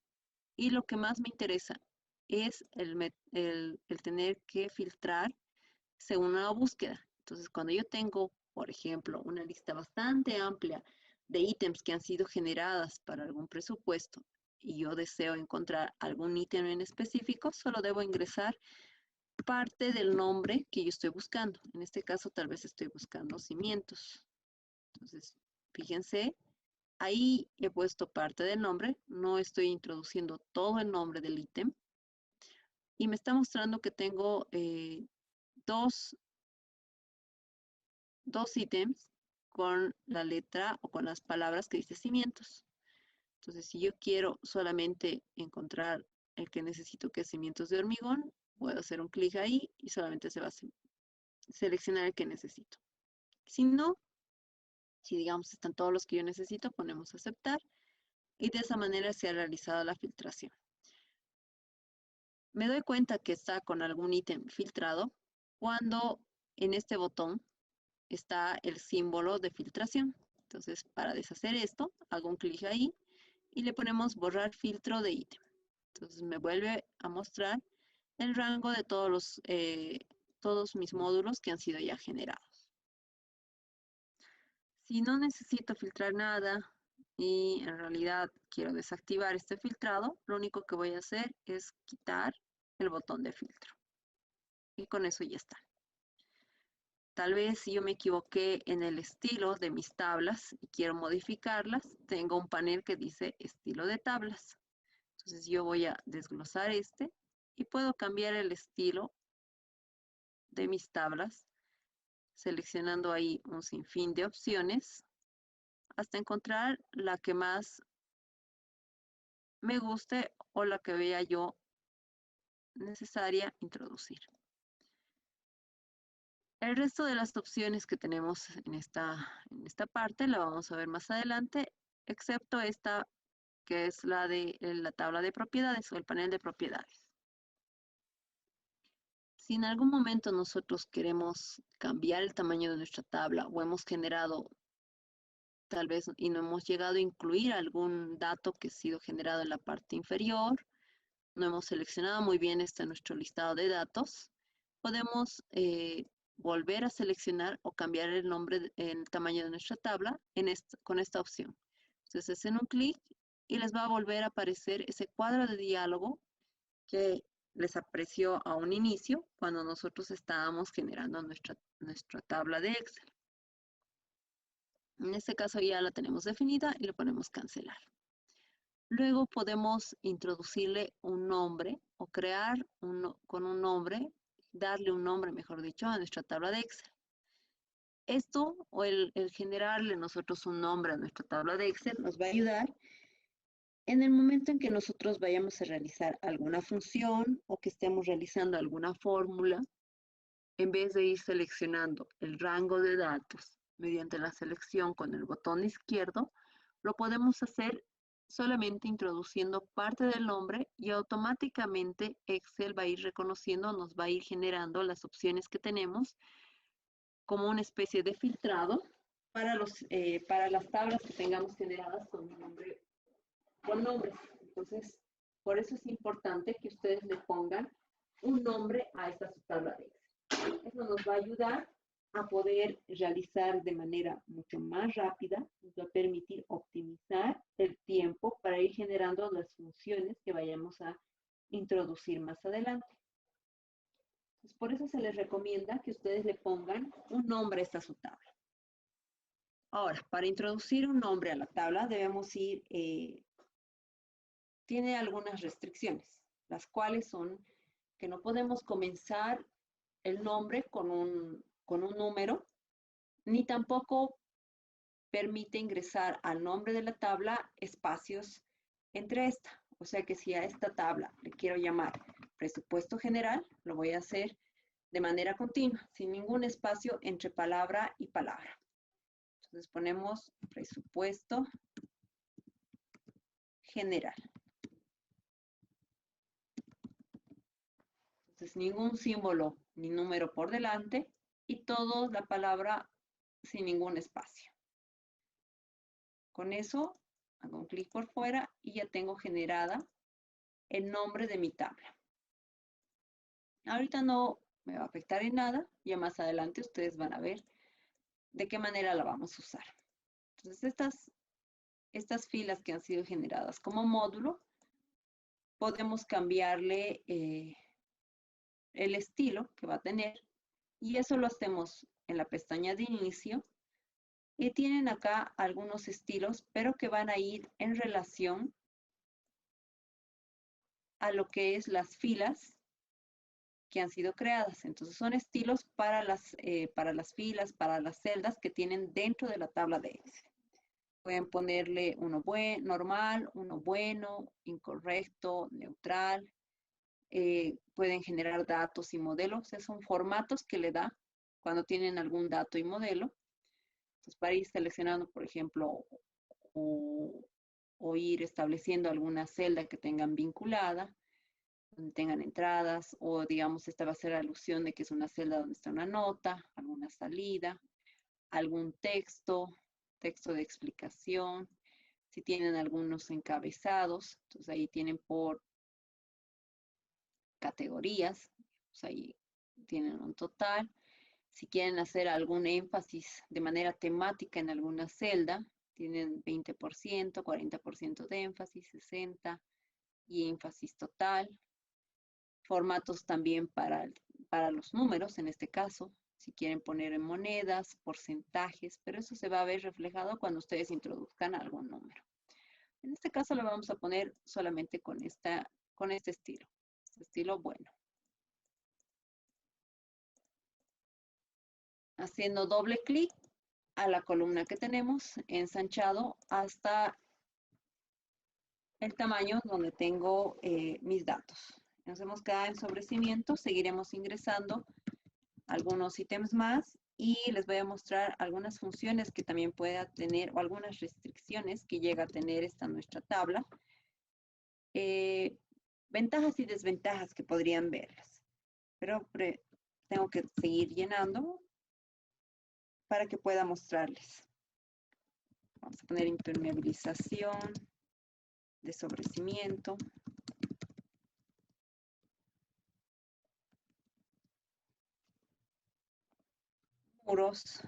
y lo que más me interesa es el tener que filtrar según una búsqueda. Entonces, cuando yo tengo, por ejemplo, una lista bastante amplia de ítems que han sido generadas para algún presupuesto y yo deseo encontrar algún ítem en específico, solo debo ingresar parte del nombre que yo estoy buscando. En este caso, tal vez estoy buscando cimientos. Entonces, fíjense, ahí he puesto parte del nombre, no estoy introduciendo todo el nombre del ítem y me está mostrando que tengo dos ítems con la letra o con las palabras que dice cimientos. Entonces, si yo quiero solamente encontrar el que necesito, que es cimientos de hormigón, puedo hacer un clic ahí y solamente se va a seleccionar el que necesito. Si no, si digamos están todos los que yo necesito, ponemos aceptar y de esa manera se ha realizado la filtración. Me doy cuenta que está con algún ítem filtrado cuando en este botón está el símbolo de filtración. Entonces, para deshacer esto, hago un clic ahí y le ponemos borrar filtro de ítem. Entonces, me vuelve a mostrar el rango de todos mis módulos que han sido ya generados. Si no necesito filtrar nada y en realidad quiero desactivar este filtrado, lo único que voy a hacer es quitar el botón de filtro. Y con eso ya está. Tal vez si yo me equivoqué en el estilo de mis tablas y quiero modificarlas, tengo un panel que dice estilo de tablas. Entonces yo voy a desglosar este y puedo cambiar el estilo de mis tablas, seleccionando ahí un sinfín de opciones hasta encontrar la que más me guste o la que vea yo necesaria introducir. El resto de las opciones que tenemos en esta parte la vamos a ver más adelante, excepto esta que es la de la tabla de propiedades o el panel de propiedades. Si en algún momento nosotros queremos cambiar el tamaño de nuestra tabla o hemos generado tal vez y no hemos llegado a incluir algún dato que ha sido generado en la parte inferior, no hemos seleccionado muy bien nuestro listado de datos, podemos volver a seleccionar o cambiar el nombre, el tamaño de nuestra tabla con esta opción. Entonces hacen un clic y les va a volver a aparecer ese cuadro de diálogo que les apareció a un inicio cuando nosotros estábamos generando nuestra tabla de Excel. En este caso ya la tenemos definida y le ponemos cancelar. Luego podemos introducirle un nombre o crear con un nombre, darle un nombre, mejor dicho, a nuestra tabla de Excel. Esto o el generarle nosotros un nombre a nuestra tabla de Excel nos va a ayudar en el momento en que nosotros vayamos a realizar alguna función o que estemos realizando alguna fórmula, en vez de ir seleccionando el rango de datos mediante la selección con el botón izquierdo, lo podemos hacer solamente introduciendo parte del nombre y automáticamente Excel va a ir reconociendo, nos va a ir generando las opciones que tenemos como una especie de filtrado para las tablas que tengamos generadas con nombres. Entonces, por eso es importante que ustedes le pongan un nombre a esta tabla de Excel. Eso nos va a ayudar a poder realizar de manera mucho más rápida, nos va a permitir optimizar el tiempo para ir generando las funciones que vayamos a introducir más adelante. Entonces, por eso se les recomienda que ustedes le pongan un nombre a esta su tabla. Ahora, para introducir un nombre a la tabla debemos ir, tiene algunas restricciones, las cuales son que no podemos comenzar el nombre con un número, ni tampoco permite ingresar al nombre de la tabla espacios entre esta. O sea que si a esta tabla le quiero llamar presupuesto general, lo voy a hacer de manera continua, sin ningún espacio entre palabra y palabra. Entonces ponemos presupuesto general. Entonces, ningún símbolo ni número por delante y toda la palabra sin ningún espacio. Con eso, hago un clic por fuera y ya tengo generada el nombre de mi tabla. Ahorita no me va a afectar en nada, ya más adelante ustedes van a ver de qué manera la vamos a usar. Entonces, estas filas que han sido generadas como módulo, podemos cambiarle el estilo que va a tener y eso lo hacemos en la pestaña de inicio y tienen acá algunos estilos, pero que van a ir en relación a lo que es las filas que han sido creadas. Entonces son estilos para las filas, para las celdas que tienen dentro de la tabla de Excel. Pueden ponerle uno normal, uno bueno, incorrecto, neutral. Pueden generar datos y modelos. Esos son formatos que le da cuando tienen algún dato y modelo. Entonces, para ir seleccionando, por ejemplo, o ir estableciendo alguna celda que tengan vinculada, donde tengan entradas, o digamos, esta va a ser alusión de que es una celda donde está una nota, alguna salida, algún texto de explicación, si tienen algunos encabezados, entonces ahí tienen por categorías, pues ahí tienen un total. Si quieren hacer algún énfasis de manera temática en alguna celda, tienen 20%, 40% de énfasis, 60% y énfasis total. Formatos también para los números, en este caso, si quieren poner en monedas, porcentajes, pero eso se va a ver reflejado cuando ustedes introduzcan algún número. En este caso lo vamos a poner solamente con este estilo bueno. Haciendo doble clic a la columna que tenemos, ensanchado hasta el tamaño donde tengo mis datos. Nos hemos quedado en sobrecimiento, seguiremos ingresando algunos ítems más y les voy a mostrar algunas funciones que también pueda tener o algunas restricciones que llega a tener esta nuestra tabla. Ventajas y desventajas que podrían verlas, pero tengo que seguir llenando para que pueda mostrarles. Vamos a poner impermeabilización, desobrecimiento. Muros.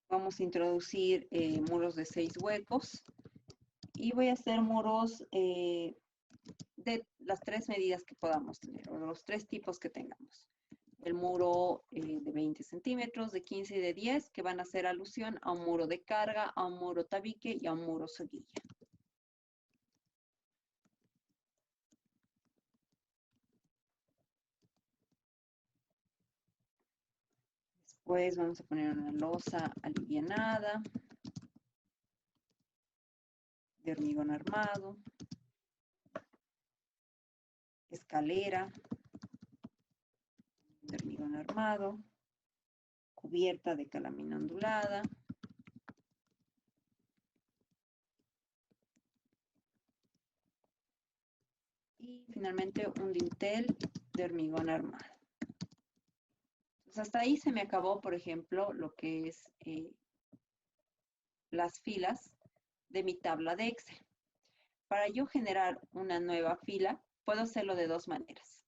Vamos a introducir muros de 6 huecos. Y voy a hacer muros de las 3 medidas que podamos tener, o de los 3 tipos que tengamos. El muro de 20 centímetros, de 15 y de 10, que van a hacer alusión a un muro de carga, a un muro tabique y a un muro soguilla. Después vamos a poner una losa alivianada, de hormigón armado, escalera, de hormigón armado, cubierta de calamina ondulada, y finalmente un dintel de hormigón armado. Entonces hasta ahí se me acabó, por ejemplo, lo que es las filas de mi tabla de Excel. Para yo generar una nueva fila, puedo hacerlo de 2 maneras.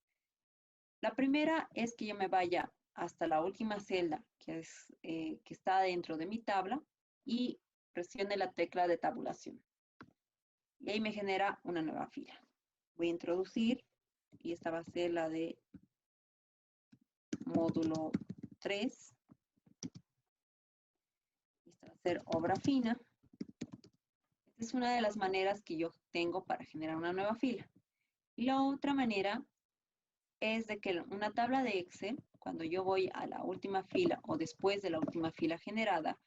La primera es que yo me vaya hasta la última celda que está dentro de mi tabla y presione la tecla de tabulación. Y ahí me genera una nueva fila. Voy a introducir, y esta va a ser la de módulo 3. Esta va a ser obra fina. Esta es una de las maneras que yo tengo para generar una nueva fila. Y la otra manera es de que una tabla de Excel, cuando yo voy a la última fila o después de la última fila generada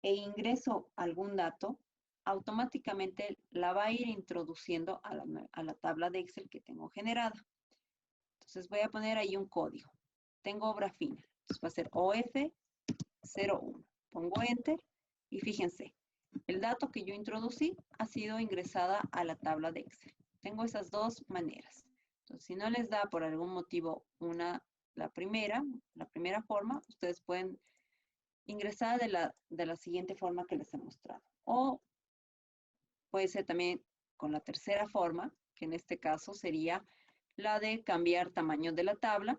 e ingreso algún dato, automáticamente la va a ir introduciendo a la tabla de Excel que tengo generada. Entonces voy a poner ahí un código. Tengo obra fina. Entonces va a ser OF01. Pongo Enter y fíjense, el dato que yo introducí ha sido ingresada a la tabla de Excel. Tengo esas 2 maneras. Entonces, si no les da por algún motivo la primera forma, ustedes pueden ingresar de la siguiente forma que les he mostrado. O puede ser también con la tercera forma, que en este caso sería la de cambiar tamaño de la tabla,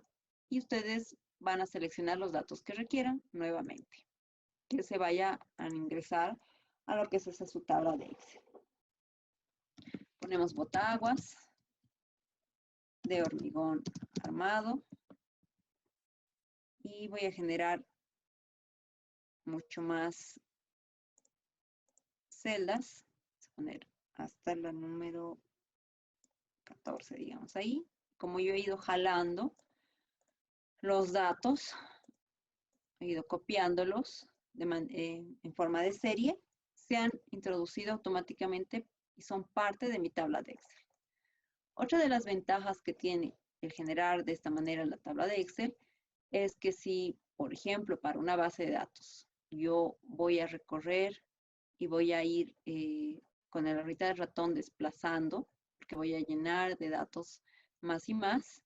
y ustedes van a seleccionar los datos que requieran nuevamente, que se vaya a ingresar a lo que es esa su tabla de Excel. Ponemos botaguas de hormigón armado y voy a generar mucho más celdas. Vamos a poner hasta la número 14, digamos ahí. Como yo he ido jalando los datos, he ido copiándolos en forma de serie, se han introducido automáticamente y son parte de mi tabla de Excel. Otra de las ventajas que tiene el generar de esta manera la tabla de Excel es que si, por ejemplo, para una base de datos, yo voy a recorrer y voy a ir con la ruedita del ratón desplazando, porque voy a llenar de datos más y más,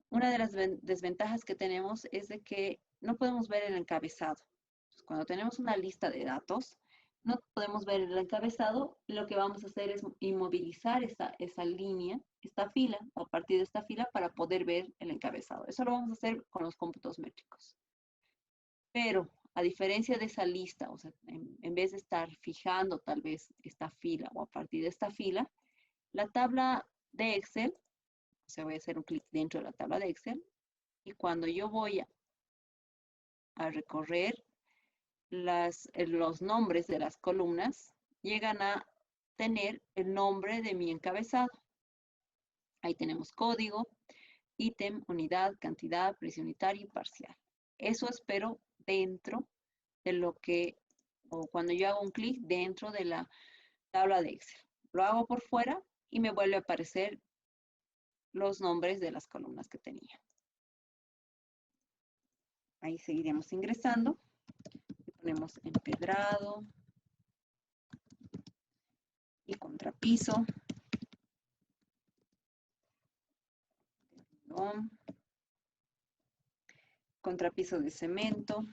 una de las desventajas que tenemos es de que no podemos ver el encabezado. Entonces, cuando tenemos una lista de datos, no podemos ver el encabezado, lo que vamos a hacer es inmovilizar esa línea, esta fila, o a partir de esta fila para poder ver el encabezado. Eso lo vamos a hacer con los cómputos métricos. Pero a diferencia de esa lista, o sea, en vez de estar fijando tal vez esta fila o a partir de esta fila, la tabla de Excel, o sea, voy a hacer un clic dentro de la tabla de Excel, y cuando yo voy a recorrer los nombres de las columnas, llegan a tener el nombre de mi encabezado. Ahí tenemos código, ítem, unidad, cantidad, precio unitario y parcial. Eso espero dentro de lo que, o cuando yo hago un clic dentro de la tabla de Excel. Lo hago por fuera y me vuelve a aparecer los nombres de las columnas que tenía. Ahí seguiremos ingresando. Y ponemos empedrado y contrapiso. Contrapiso de cemento.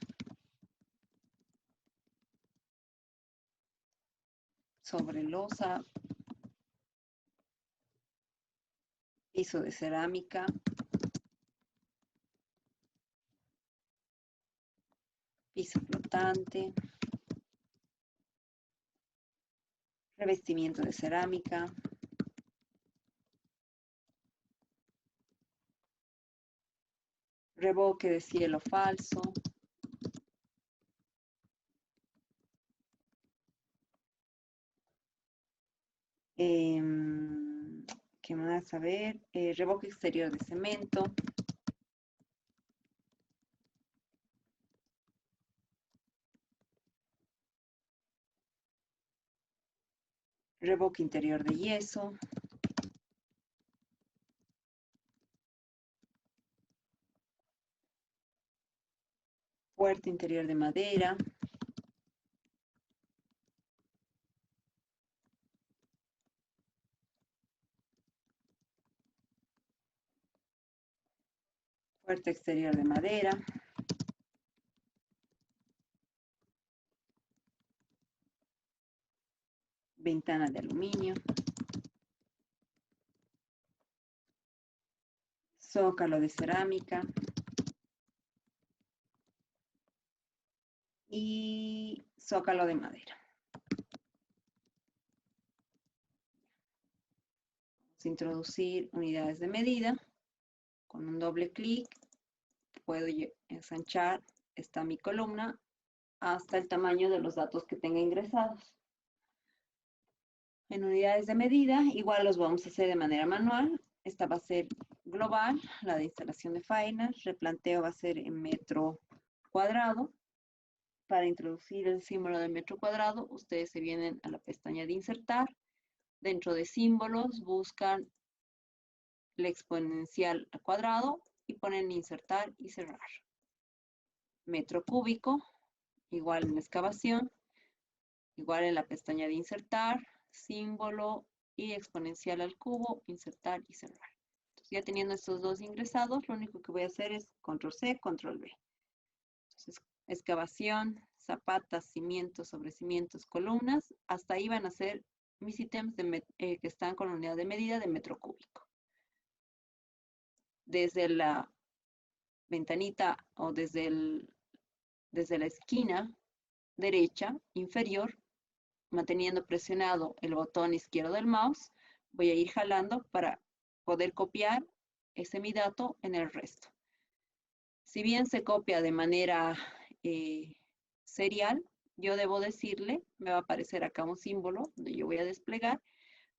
Sobre losa. Piso de cerámica. Piso flotante. Revestimiento de cerámica. Revoque de cielo falso. ¿Qué más? A ver, revoque exterior de cemento. Revoque interior de yeso. Puerta interior de madera. Puerta exterior de madera. Ventana de aluminio. Zócalo de cerámica. Y zócalo de madera. Vamos a introducir unidades de medida. Con un doble clic puedo ensanchar mi columna hasta el tamaño de los datos que tenga ingresados. En unidades de medida, igual los vamos a hacer de manera manual. Esta va a ser global, la de instalación de faenas. Replanteo va a ser en metro cuadrado. Para introducir el símbolo del metro cuadrado, ustedes se vienen a la pestaña de insertar. Dentro de símbolos, buscan la exponencial al cuadrado y ponen insertar y cerrar. Metro cúbico, igual en excavación, igual en la pestaña de insertar, símbolo y exponencial al cubo, insertar y cerrar. Ya teniendo estos dos ingresados, lo único que voy a hacer es control C, control V. Entonces, excavación, zapatas, cimientos, sobre cimientos, columnas. Hasta ahí van a ser mis ítems que están con la unidad de medida de metro cúbico. Desde la ventanita o desde la esquina derecha inferior, manteniendo presionado el botón izquierdo del mouse, voy a ir jalando para poder copiar ese mi dato en el resto. Si bien se copia de manera serial, yo debo decirle, me va a aparecer acá un símbolo donde yo voy a desplegar,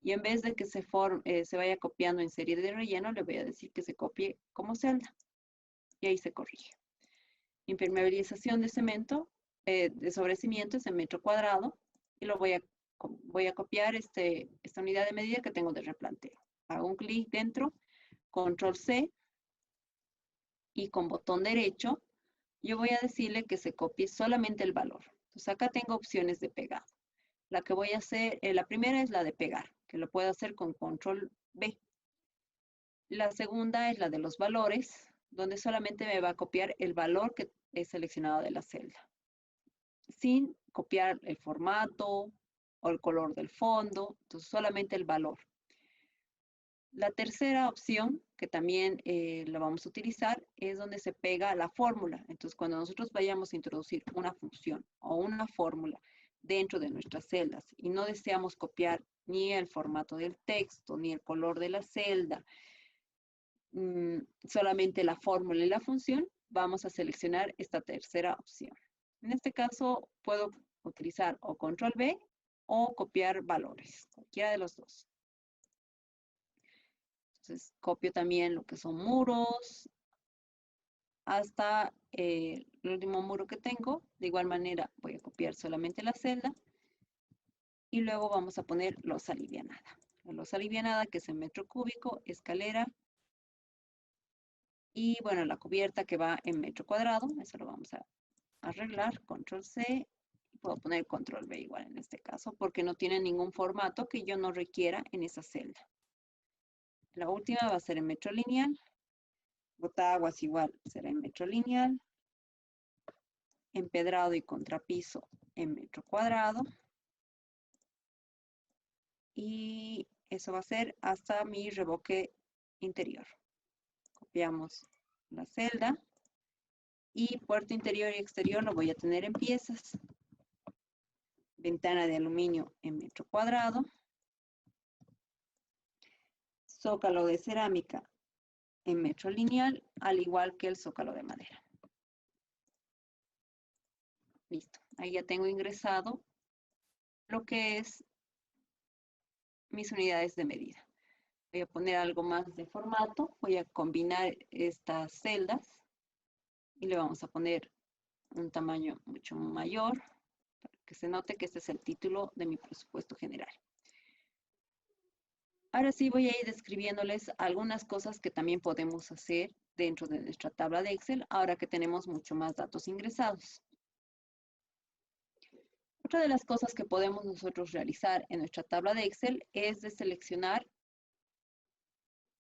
y en vez de que se vaya copiando en serie de relleno, le voy a decir que se copie como celda. Y ahí se corrige. Impermeabilización de cemento, sobre cimiento es en metro cuadrado, y lo voy a copiar esta unidad de medida que tengo de replanteo. Hago un clic dentro, control C, y con botón derecho, yo voy a decirle que se copie solamente el valor. Entonces acá tengo opciones de pegado. La que voy a hacer, la primera es la de pegar, que lo puedo hacer con control B. La segunda es la de los valores, donde solamente me va a copiar el valor que he seleccionado de la celda, sin copiar el formato o el color del fondo, entonces solamente el valor. La tercera opción, que también la vamos a utilizar, es donde se pega la fórmula. Entonces, cuando nosotros vayamos a introducir una función o una fórmula dentro de nuestras celdas y no deseamos copiar ni el formato del texto, ni el color de la celda, solamente la fórmula y la función, vamos a seleccionar esta tercera opción. En este caso, puedo utilizar o control B o copiar valores, cualquiera de los dos. Entonces, copio también lo que son muros hasta el último muro que tengo. De igual manera, voy a copiar solamente la celda. Y luego vamos a poner losa alivianada. La losa alivianada, que es en metro cúbico, escalera. Y bueno, la cubierta que va en metro cuadrado. Eso lo vamos a arreglar. Control C. Y puedo poner control V igual en este caso, porque no tiene ningún formato que yo no requiera en esa celda. La última va a ser en metro lineal. Botaguas igual será en metro lineal. Empedrado y contrapiso en metro cuadrado. Y eso va a ser hasta mi revoque interior. Copiamos la celda. Y puerta interior y exterior lo voy a tener en piezas. Ventana de aluminio en metro cuadrado. Zócalo de cerámica en metro lineal, al igual que el zócalo de madera. Listo. Ahí ya tengo ingresado lo que es mis unidades de medida. Voy a poner algo más de formato. Voy a combinar estas celdas y le vamos a poner un tamaño mucho mayor para que se note que este es el título de mi presupuesto general. Ahora sí voy a ir describiéndoles algunas cosas que también podemos hacer dentro de nuestra tabla de Excel, ahora que tenemos mucho más datos ingresados. Otra de las cosas que podemos nosotros realizar en nuestra tabla de Excel es de seleccionar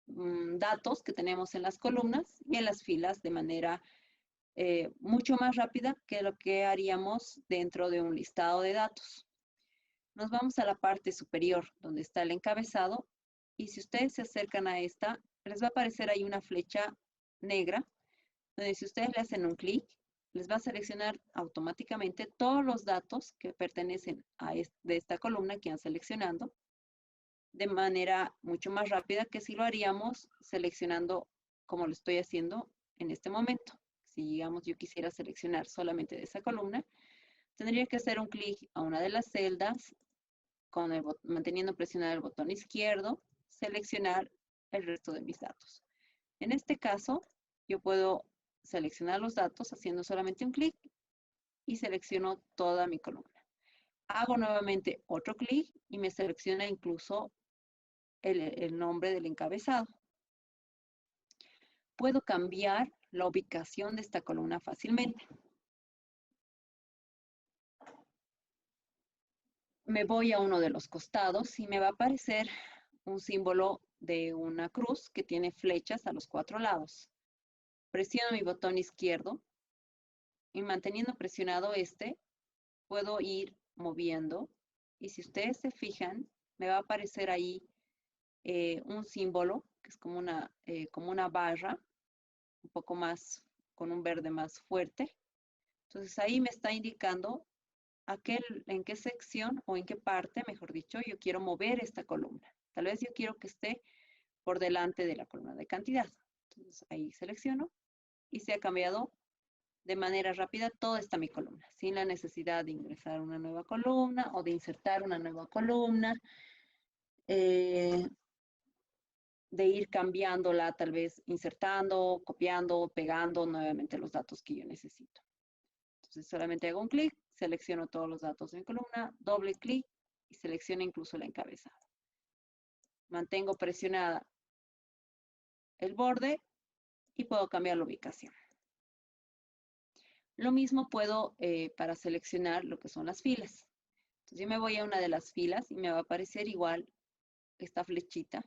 datos que tenemos en las columnas y en las filas de manera mucho más rápida que lo que haríamos dentro de un listado de datos. Nos vamos a la parte superior donde está el encabezado. Y si ustedes se acercan a esta, les va a aparecer ahí una flecha negra, donde si ustedes le hacen un clic, les va a seleccionar automáticamente todos los datos que pertenecen a de esta columna que han seleccionando, de manera mucho más rápida que si lo haríamos seleccionando como lo estoy haciendo en este momento. Si, digamos, yo quisiera seleccionar solamente de esa columna, tendría que hacer un clic a una de las celdas, manteniendo presionado el botón izquierdo, seleccionar el resto de mis datos. En este caso, yo puedo seleccionar los datos haciendo solamente un clic y selecciono toda mi columna. Hago nuevamente otro clic y me selecciona incluso el nombre del encabezado. Puedo cambiar la ubicación de esta columna fácilmente. Me voy a uno de los costados y me va a aparecer un símbolo de una cruz que tiene flechas a los 4 lados. Presiono mi botón izquierdo y manteniendo presionado puedo ir moviendo. Y si ustedes se fijan, me va a aparecer ahí un símbolo, que es como una barra, un poco más, con un verde más fuerte. Entonces ahí me está indicando en qué sección o en qué parte, mejor dicho, yo quiero mover esta columna. Tal vez yo quiero que esté por delante de la columna de cantidad. Entonces ahí selecciono y se ha cambiado de manera rápida toda esta mi columna, sin la necesidad de ingresar una nueva columna o de insertar una nueva columna, de ir cambiándola, tal vez insertando, copiando, pegando nuevamente los datos que yo necesito. Entonces solamente hago un clic, selecciono todos los datos de mi columna, doble clic y selecciono incluso el encabezado. Mantengo presionada el borde y puedo cambiar la ubicación. Lo mismo puedo para seleccionar lo que son las filas. Entonces yo me voy a una de las filas y me va a aparecer igual esta flechita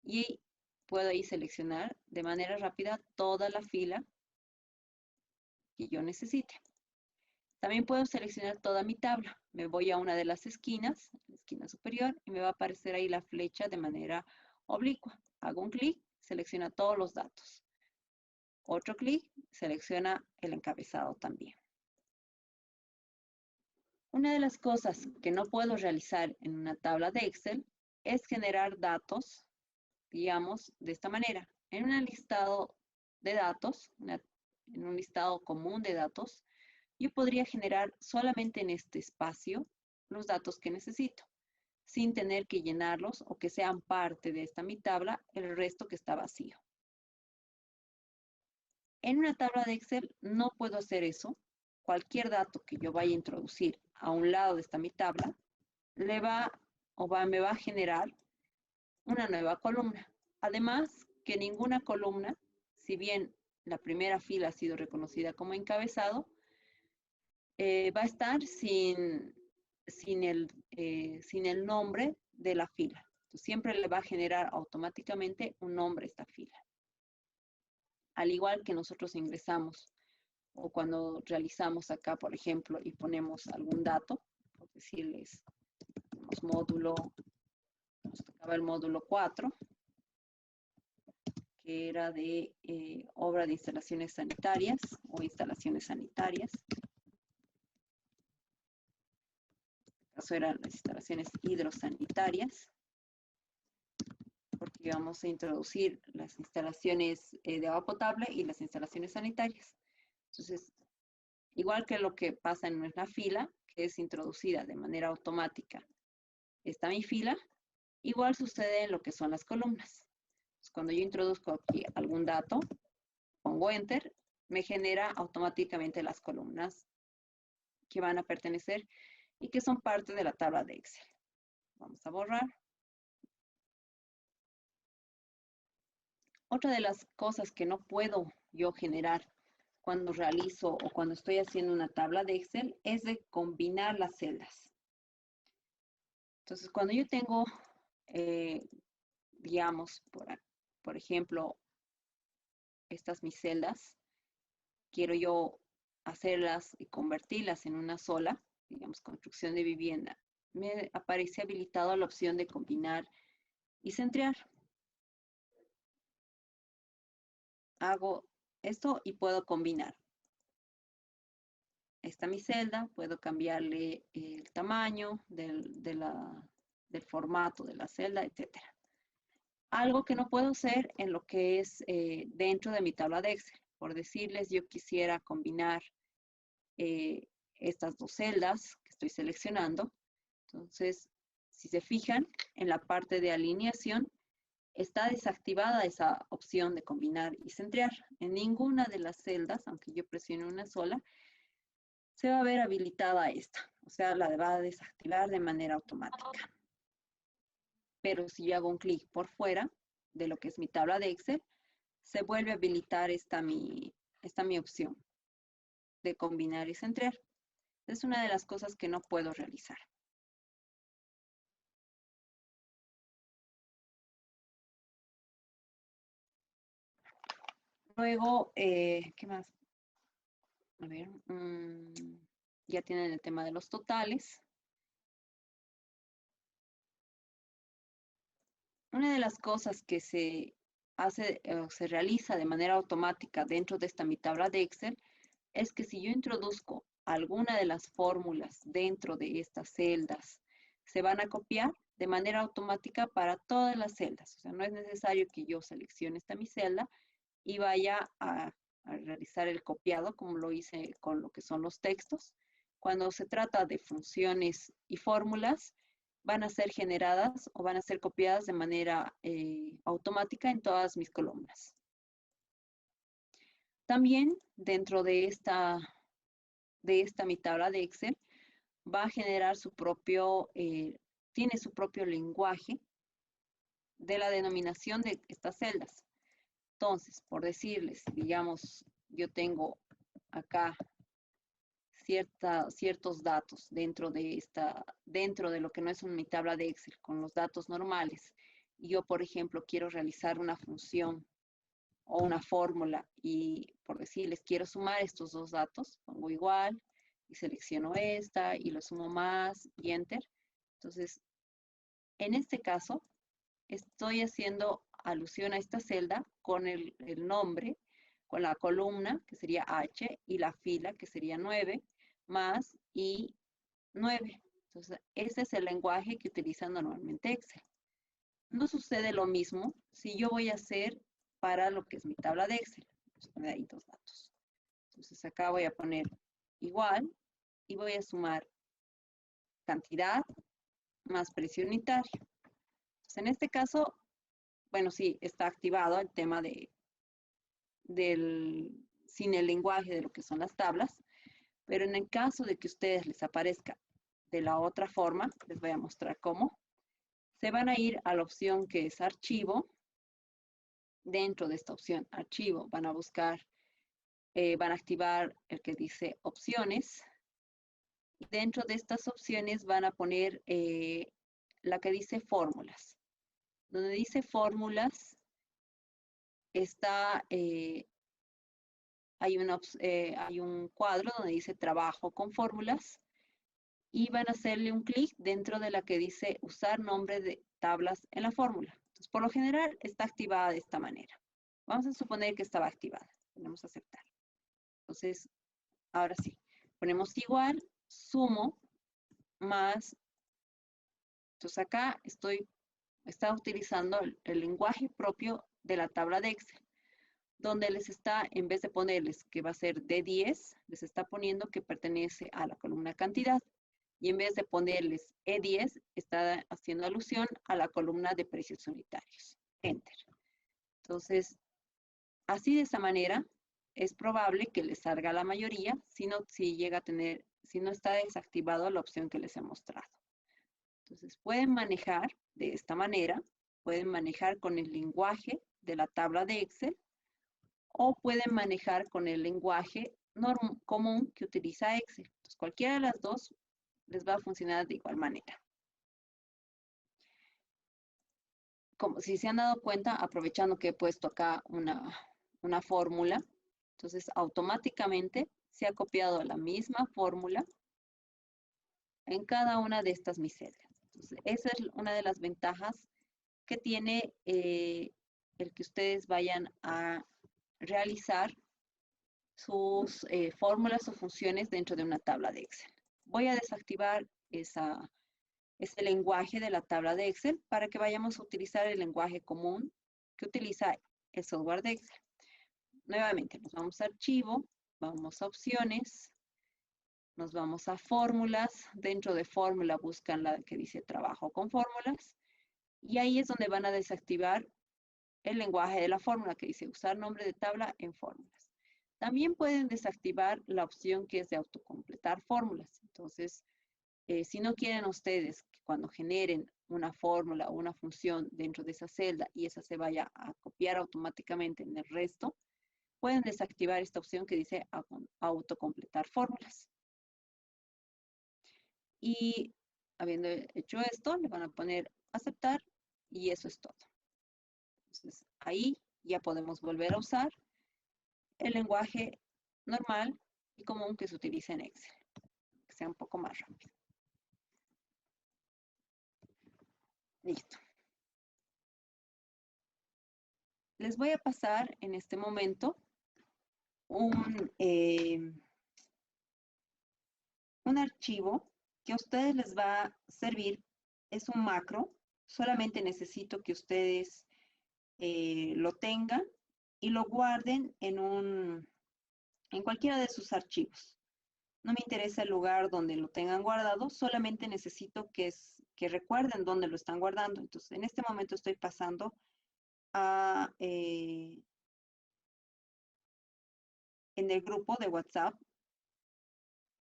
y puedo ahí seleccionar de manera rápida toda la fila que yo necesite. También puedo seleccionar toda mi tabla. Me voy a una de las esquinas, la esquina superior, y me va a aparecer ahí la flecha de manera oblicua. Hago un clic, selecciona todos los datos. Otro clic, selecciona el encabezado también. Una de las cosas que no puedo realizar en una tabla de Excel es generar datos, digamos, de esta manera. En un listado de datos, en un listado común de datos, yo podría generar solamente en este espacio los datos que necesito, sin tener que llenarlos o que sean parte de esta mi tabla, el resto que está vacío. En una tabla de Excel no puedo hacer eso. Cualquier dato que yo vaya a introducir a un lado de esta mi tabla, me va a generar una nueva columna. Además, que ninguna columna, si bien la primera fila ha sido reconocida como encabezado, va a estar sin el nombre de la fila. Entonces, siempre le va a generar automáticamente un nombre a esta fila. Al igual que nosotros ingresamos o cuando realizamos acá, por ejemplo, y ponemos algún dato, por decirles, módulo, nos tocaba el módulo 4, que era de obra de instalaciones sanitarias o instalaciones sanitarias. Eso eran las instalaciones hidrosanitarias, porque íbamos a introducir las instalaciones de agua potable y las instalaciones sanitarias. Entonces, igual que lo que pasa en nuestra fila, que es introducida de manera automática, está mi fila, igual sucede en lo que son las columnas. Entonces, cuando yo introduzco aquí algún dato, pongo Enter, me genera automáticamente las columnas que van a pertenecer y que son parte de la tabla de Excel. Vamos a borrar. Otra de las cosas que no puedo yo generar cuando realizo o cuando estoy haciendo una tabla de Excel es de combinar las celdas. Entonces, cuando yo tengo, digamos, por ejemplo, estas mis celdas, quiero yo hacerlas y convertirlas en una sola, digamos, construcción de vivienda, me aparece habilitado la opción de combinar y centrar. Hago esto y puedo combinar. Esta mi celda, puedo cambiarle el tamaño del formato de la celda, etc. Algo que no puedo hacer en lo que es dentro de mi tabla de Excel. Por decirles, yo quisiera combinar estas dos celdas que estoy seleccionando. Entonces, si se fijan, en la parte de alineación está desactivada esa opción de combinar y centrar. En ninguna de las celdas, aunque yo presione una sola, se va a ver habilitada esta. O sea, la va a desactivar de manera automática. Pero si yo hago un clic por fuera de lo que es mi tabla de Excel, se vuelve a habilitar esta mi opción de combinar y centrar. Es una de las cosas que no puedo realizar. Luego, ¿qué más? A ver, ya tienen el tema de los totales. Una de las cosas que se hace o se realiza de manera automática dentro de esta mi tabla de Excel es que si yo introduzco alguna de las fórmulas dentro de estas celdas, se van a copiar de manera automática para todas las celdas. O sea, no es necesario que yo seleccione esta mi celda y vaya a realizar el copiado como lo hice con lo que son los textos. Cuando se trata de funciones y fórmulas, van a ser generadas o van a ser copiadas de manera automática en todas mis columnas. También dentro de esta mi tabla de Excel va a generar su propio, tiene su propio lenguaje de la denominación de estas celdas. Entonces, por decirles, digamos, yo tengo acá ciertos datos dentro de lo que no es mi tabla de Excel, con los datos normales. Y yo, por ejemplo, quiero realizar una función o una fórmula y, por decirles, quiero sumar estos dos datos, pongo igual y selecciono esta y lo sumo más y enter. Entonces, en este caso, estoy haciendo alusión a esta celda con el nombre, con la columna, que sería H, y la fila, que sería 9, más y 9. Entonces, ese es el lenguaje que utiliza normalmente Excel. No sucede lo mismo si yo voy a hacer para lo que es mi tabla de Excel. Vamos a poner ahí dos datos. Entonces, acá voy a poner igual y voy a sumar cantidad más precio unitario. Entonces, en este caso, bueno, sí, está activado el tema sin el lenguaje de lo que son las tablas, pero en el caso de que a ustedes les aparezca de la otra forma, les voy a mostrar cómo. Se van a ir a la opción que es archivo. Dentro de esta opción archivo van a buscar, van a activar el que dice opciones. Dentro de estas opciones van a poner la que dice fórmulas. Donde dice fórmulas está, hay un cuadro donde dice trabajo con fórmulas y van a hacerle un clic dentro de la que dice usar nombre de tablas en la fórmula. Entonces, por lo general está activada de esta manera. Vamos a suponer que estaba activada. Ponemos a aceptar. Entonces, ahora sí, ponemos igual, sumo, más. Entonces acá está utilizando el lenguaje propio de la tabla de Excel, donde les está, en vez de ponerles que va a ser de 10, les está poniendo que pertenece a la columna cantidad. Y en vez de ponerles E10, está haciendo alusión a la columna de precios unitarios. Enter. Entonces, así de esa manera, es probable que les salga la mayoría si no está desactivado la opción que les he mostrado. Entonces, pueden manejar de esta manera, pueden manejar con el lenguaje de la tabla de Excel o pueden manejar con el lenguaje común que utiliza Excel. Entonces, cualquiera de las dos les va a funcionar de igual manera. Como si se han dado cuenta, aprovechando que he puesto acá una fórmula, entonces automáticamente se ha copiado la misma fórmula en cada una de estas mis celdas. Entonces, esa es una de las ventajas que tiene el que ustedes vayan a realizar sus fórmulas o funciones dentro de una tabla de Excel. Voy a desactivar ese lenguaje de la tabla de Excel para que vayamos a utilizar el lenguaje común que utiliza el software de Excel. Nuevamente, nos vamos a archivo, vamos a opciones, nos vamos a fórmulas. Dentro de fórmula buscan la que dice trabajo con fórmulas. Y ahí es donde van a desactivar el lenguaje de la fórmula que dice usar nombre de tabla en fórmulas. También pueden desactivar la opción que es de autocompletar fórmulas. Entonces, si no quieren ustedes que cuando generen una fórmula o una función dentro de esa celda y esa se vaya a copiar automáticamente en el resto, pueden desactivar esta opción que dice autocompletar fórmulas. Y habiendo hecho esto, le van a poner aceptar y eso es todo. Entonces, ahí ya podemos volver a usar el lenguaje normal y común que se utiliza en Excel, que sea un poco más rápido. Listo. Les voy a pasar en este momento un archivo que a ustedes les va a servir. Es un macro. Solamente necesito que ustedes lo tengan y lo guarden en cualquiera de sus archivos. No me interesa el lugar donde lo tengan guardado, solamente necesito que recuerden dónde lo están guardando. Entonces, en este momento estoy pasando en el grupo de WhatsApp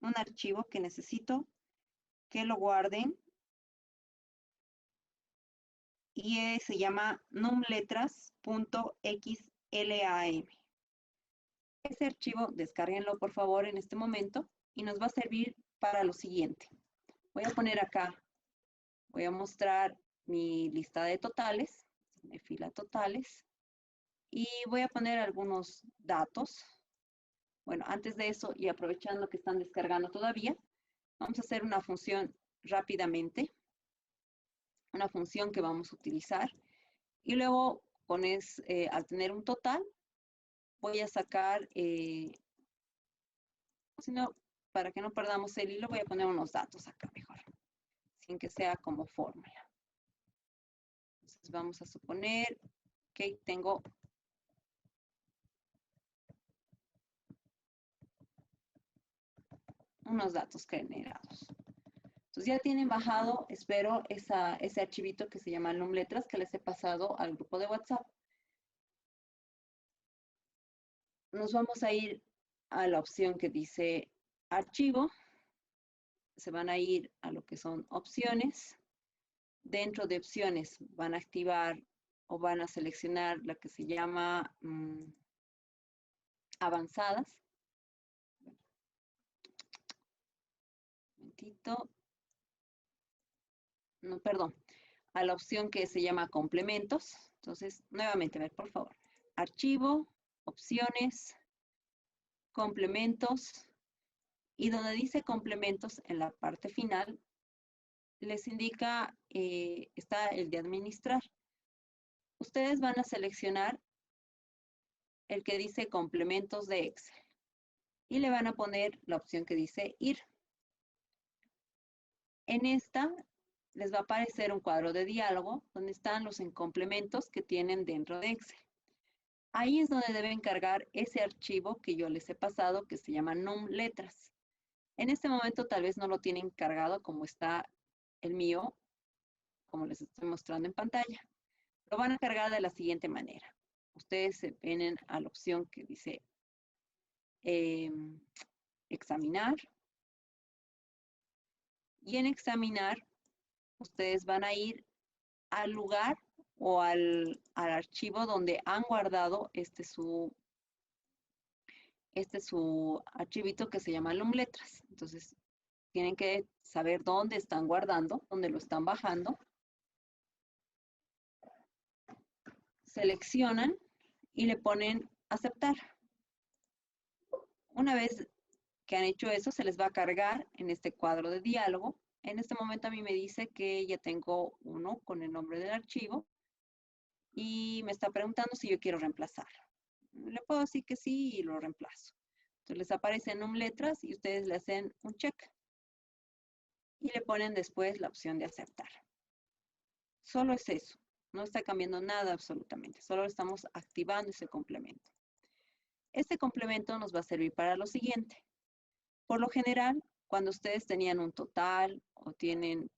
un archivo que necesito que lo guarden y se llama numletras.xlam. Ese archivo, descárguenlo por favor en este momento y nos va a servir para lo siguiente. Voy a poner acá, voy a mostrar mi lista de totales, mi fila totales, y voy a poner algunos datos. Bueno, antes de eso, y aprovechando que están descargando todavía, vamos a hacer una función rápidamente, una función que vamos a utilizar, y luego al tener un total, voy a sacar, si no, para que no perdamos el hilo, voy a poner unos datos acá mejor, sin que sea como fórmula. Entonces vamos a suponer que tengo unos datos generados. Entonces ya tienen bajado, espero, ese archivito que se llama numletras que les he pasado al grupo de WhatsApp. Nos vamos a ir a la opción que dice archivo. Se van a ir a lo que son opciones. Dentro de opciones van a activar o van a seleccionar la que se llama avanzadas. Un momentito. No, perdón. A la opción que se llama complementos. Entonces, nuevamente, a ver, por favor. Archivo, opciones, complementos. Y donde dice complementos, en la parte final, les indica, está el de administrar. Ustedes van a seleccionar el que dice complementos de Excel. Y le van a poner la opción que dice ir. En esta les va a aparecer un cuadro de diálogo donde están los complementos que tienen dentro de Excel. Ahí es donde deben cargar ese archivo que yo les he pasado que se llama numletras. En este momento tal vez no lo tienen cargado como está el mío, como les estoy mostrando en pantalla. Lo van a cargar de la siguiente manera. Ustedes se vienen a la opción que dice examinar. Y en examinar, ustedes van a ir al lugar o al archivo donde han guardado su archivito que se llama numletras. Entonces, tienen que saber dónde están guardando, dónde lo están bajando. Seleccionan y le ponen aceptar. Una vez que han hecho eso, se les va a cargar en este cuadro de diálogo. En este momento a mí me dice que ya tengo uno con el nombre del archivo y me está preguntando si yo quiero reemplazar. Le puedo decir que sí y lo reemplazo. Entonces les aparecen numletras y ustedes le hacen un check y le ponen después la opción de aceptar. Solo es eso. No está cambiando nada absolutamente. Solo estamos activando ese complemento. Este complemento nos va a servir para lo siguiente. Por lo general, cuando ustedes tenían un total o tienen,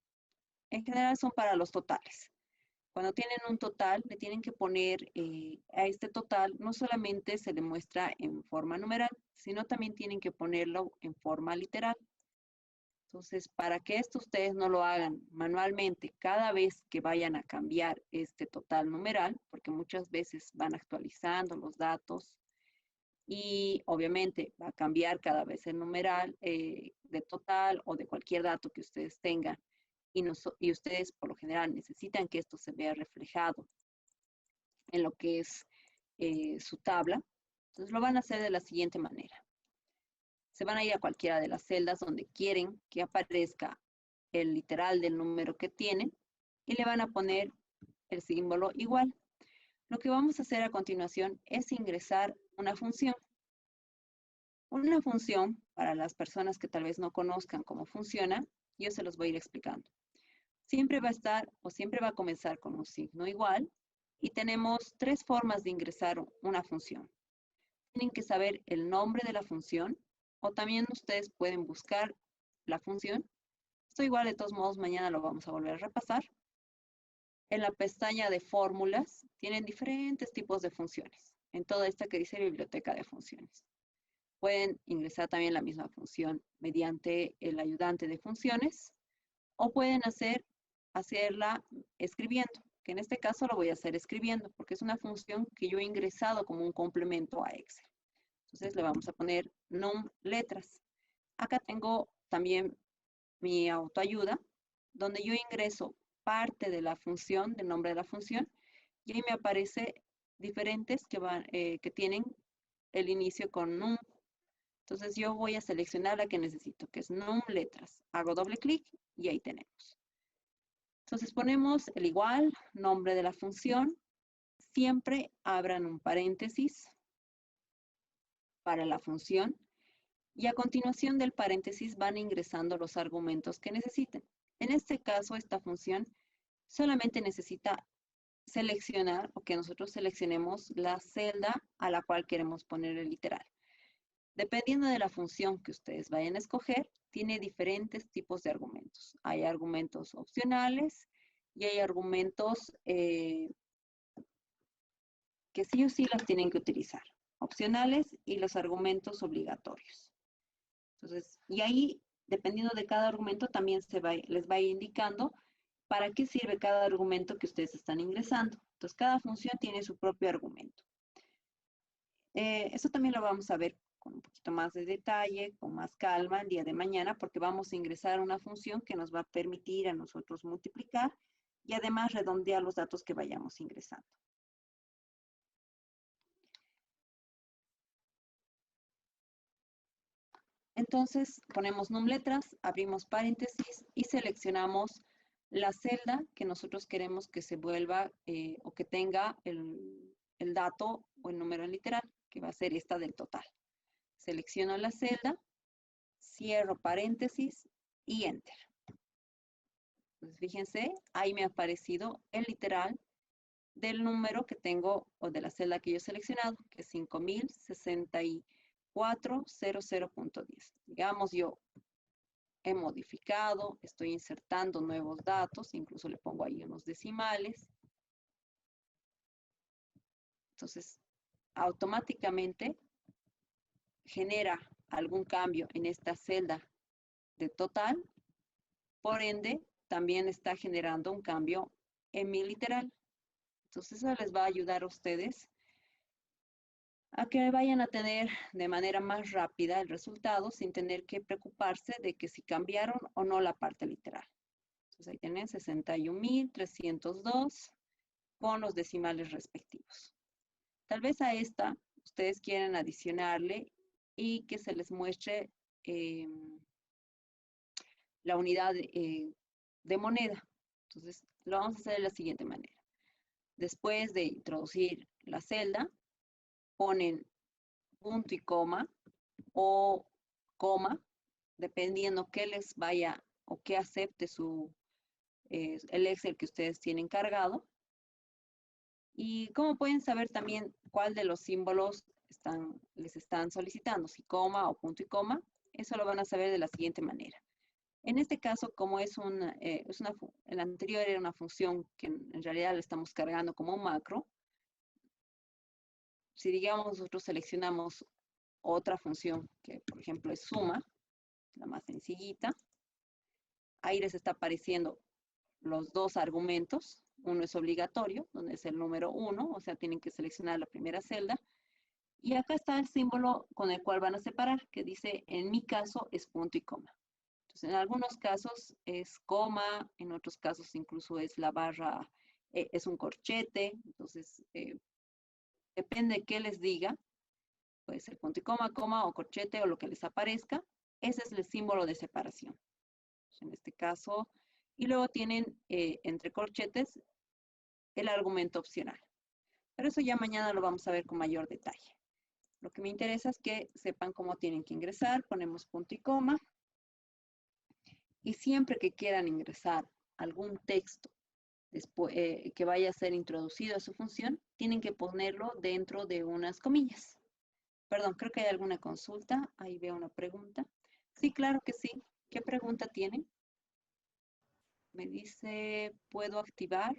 en general son para los totales. Cuando tienen un total, le tienen que poner a este total, no solamente se le muestra en forma numeral, sino también tienen que ponerlo en forma literal. Entonces, para que esto ustedes no lo hagan manualmente cada vez que vayan a cambiar este total numeral, porque muchas veces van actualizando los datos y obviamente va a cambiar cada vez el numeral de total o de cualquier dato que ustedes tengan y ustedes por lo general necesitan que esto se vea reflejado en lo que es su tabla. Entonces lo van a hacer de la siguiente manera. Se van a ir a cualquiera de las celdas donde quieren que aparezca el literal del número que tienen y le van a poner el símbolo igual. Lo que vamos a hacer a continuación es ingresar una función. Una función, para las personas que tal vez no conozcan cómo funciona, yo se los voy a ir explicando. Siempre va a estar o siempre va a comenzar con un signo igual y tenemos tres formas de ingresar una función. Tienen que saber el nombre de la función o también ustedes pueden buscar la función. Esto igual de todos modos mañana lo vamos a volver a repasar. En la pestaña de fórmulas tienen diferentes tipos de funciones. En toda esta que dice biblioteca de funciones. Pueden ingresar también la misma función mediante el ayudante de funciones o pueden hacerla escribiendo, que en este caso lo voy a hacer escribiendo porque es una función que yo he ingresado como un complemento a Excel. Entonces le vamos a poner num letras. Acá tengo también mi autoayuda, donde yo ingreso parte de la función, del nombre de la función, y ahí me aparece diferentes que tienen el inicio con num. Entonces yo voy a seleccionar la que necesito, que es num letras. Hago doble clic y ahí tenemos. Entonces ponemos el igual, nombre de la función. Siempre abran un paréntesis para la función y a continuación del paréntesis van ingresando los argumentos que necesiten. En este caso, esta función solamente necesita seleccionar o que nosotros seleccionemos la celda a la cual queremos poner el literal. Dependiendo de la función que ustedes vayan a escoger, tiene diferentes tipos de argumentos. Hay argumentos opcionales y hay argumentos que sí o sí los tienen que utilizar. Opcionales y los argumentos obligatorios. Entonces, y ahí, dependiendo de cada argumento, también les va a ir indicando para qué sirve cada argumento que ustedes están ingresando. Entonces, cada función tiene su propio argumento. Eso también lo vamos a ver con un poquito más de detalle, con más calma el día de mañana, porque vamos a ingresar una función que nos va a permitir a nosotros multiplicar y además redondear los datos que vayamos ingresando. Entonces, ponemos num letras, abrimos paréntesis y seleccionamos la celda que nosotros queremos que se vuelva o que tenga el dato o el número literal, que va a ser esta del total. Selecciono la celda, cierro paréntesis y enter. Entonces, fíjense, ahí me ha aparecido el literal del número que tengo o de la celda que yo he seleccionado, que es 5064.00.10. Digamos, yo he modificado, estoy insertando nuevos datos, incluso le pongo ahí unos decimales. Entonces, automáticamente genera algún cambio en esta celda de total, por ende, también está generando un cambio en mi literal. Entonces, eso les va a ayudar a ustedes a que vayan a tener de manera más rápida el resultado sin tener que preocuparse de que si cambiaron o no la parte literal. Entonces, ahí tienen 61.302 con los decimales respectivos. Tal vez a esta ustedes quieran adicionarle y que se les muestre la unidad de moneda. Entonces, lo vamos a hacer de la siguiente manera. Después de introducir la celda, ponen punto y coma o coma, dependiendo qué les vaya o qué acepte el Excel que ustedes tienen cargado. Y cómo pueden saber también cuál de los símbolos les están solicitando, si coma o punto y coma, eso lo van a saber de la siguiente manera. En este caso, como el anterior era una función que en realidad le estamos cargando como un macro, si digamos nosotros seleccionamos otra función que por ejemplo es suma, la más sencillita, ahí les está apareciendo los dos argumentos. Uno es obligatorio, donde es el número 1, o sea, tienen que seleccionar la primera celda. Y acá está el símbolo con el cual van a separar, que dice, en mi caso, es punto y coma. Entonces, en algunos casos es coma, en otros casos incluso es la barra, es un corchete. Entonces, depende de qué les diga, Puede ser punto y coma o corchete o lo que les aparezca. Ese es el símbolo de separación. En este caso, y luego tienen entre corchetes el argumento opcional. Pero eso ya mañana lo vamos a ver con mayor detalle. Lo que me interesa es que sepan cómo tienen que ingresar. Ponemos punto y coma. Y siempre que quieran ingresar algún texto después, que vaya a ser introducido a su función, tienen que ponerlo dentro de unas comillas. Perdón, creo que hay alguna consulta. Ahí veo una pregunta. Sí, claro que sí. ¿Qué pregunta tienen? Me dice, ¿puedo activar?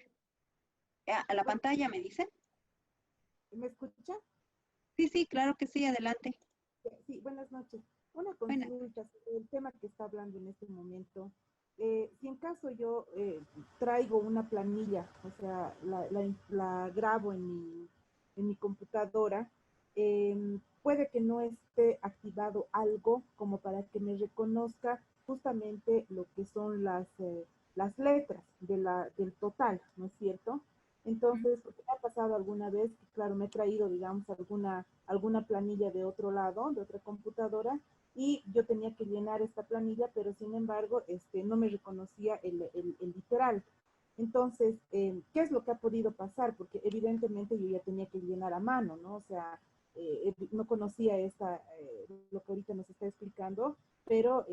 A la Bueno, pantalla me dice. ¿me escucha? Sí, sí, claro que sí, adelante. Sí, buenas noches. Una Buenas. consulta sobre el tema que está hablando en este momento. Si en caso yo traigo una planilla, o sea, la grabo en mi computadora, puede que no esté activado algo como para que me reconozca justamente lo que son las letras del total, ¿no es cierto? Entonces, ¿qué ha pasado alguna vez? Que, claro, me he traído, digamos, alguna planilla de otro lado, de otra computadora, y yo tenía que llenar esta planilla, pero sin embargo, no me reconocía el literal. Entonces, ¿qué es lo que ha podido pasar? Porque evidentemente yo ya tenía que llenar a mano, ¿no? O sea, no conocía lo que ahorita nos está explicando, pero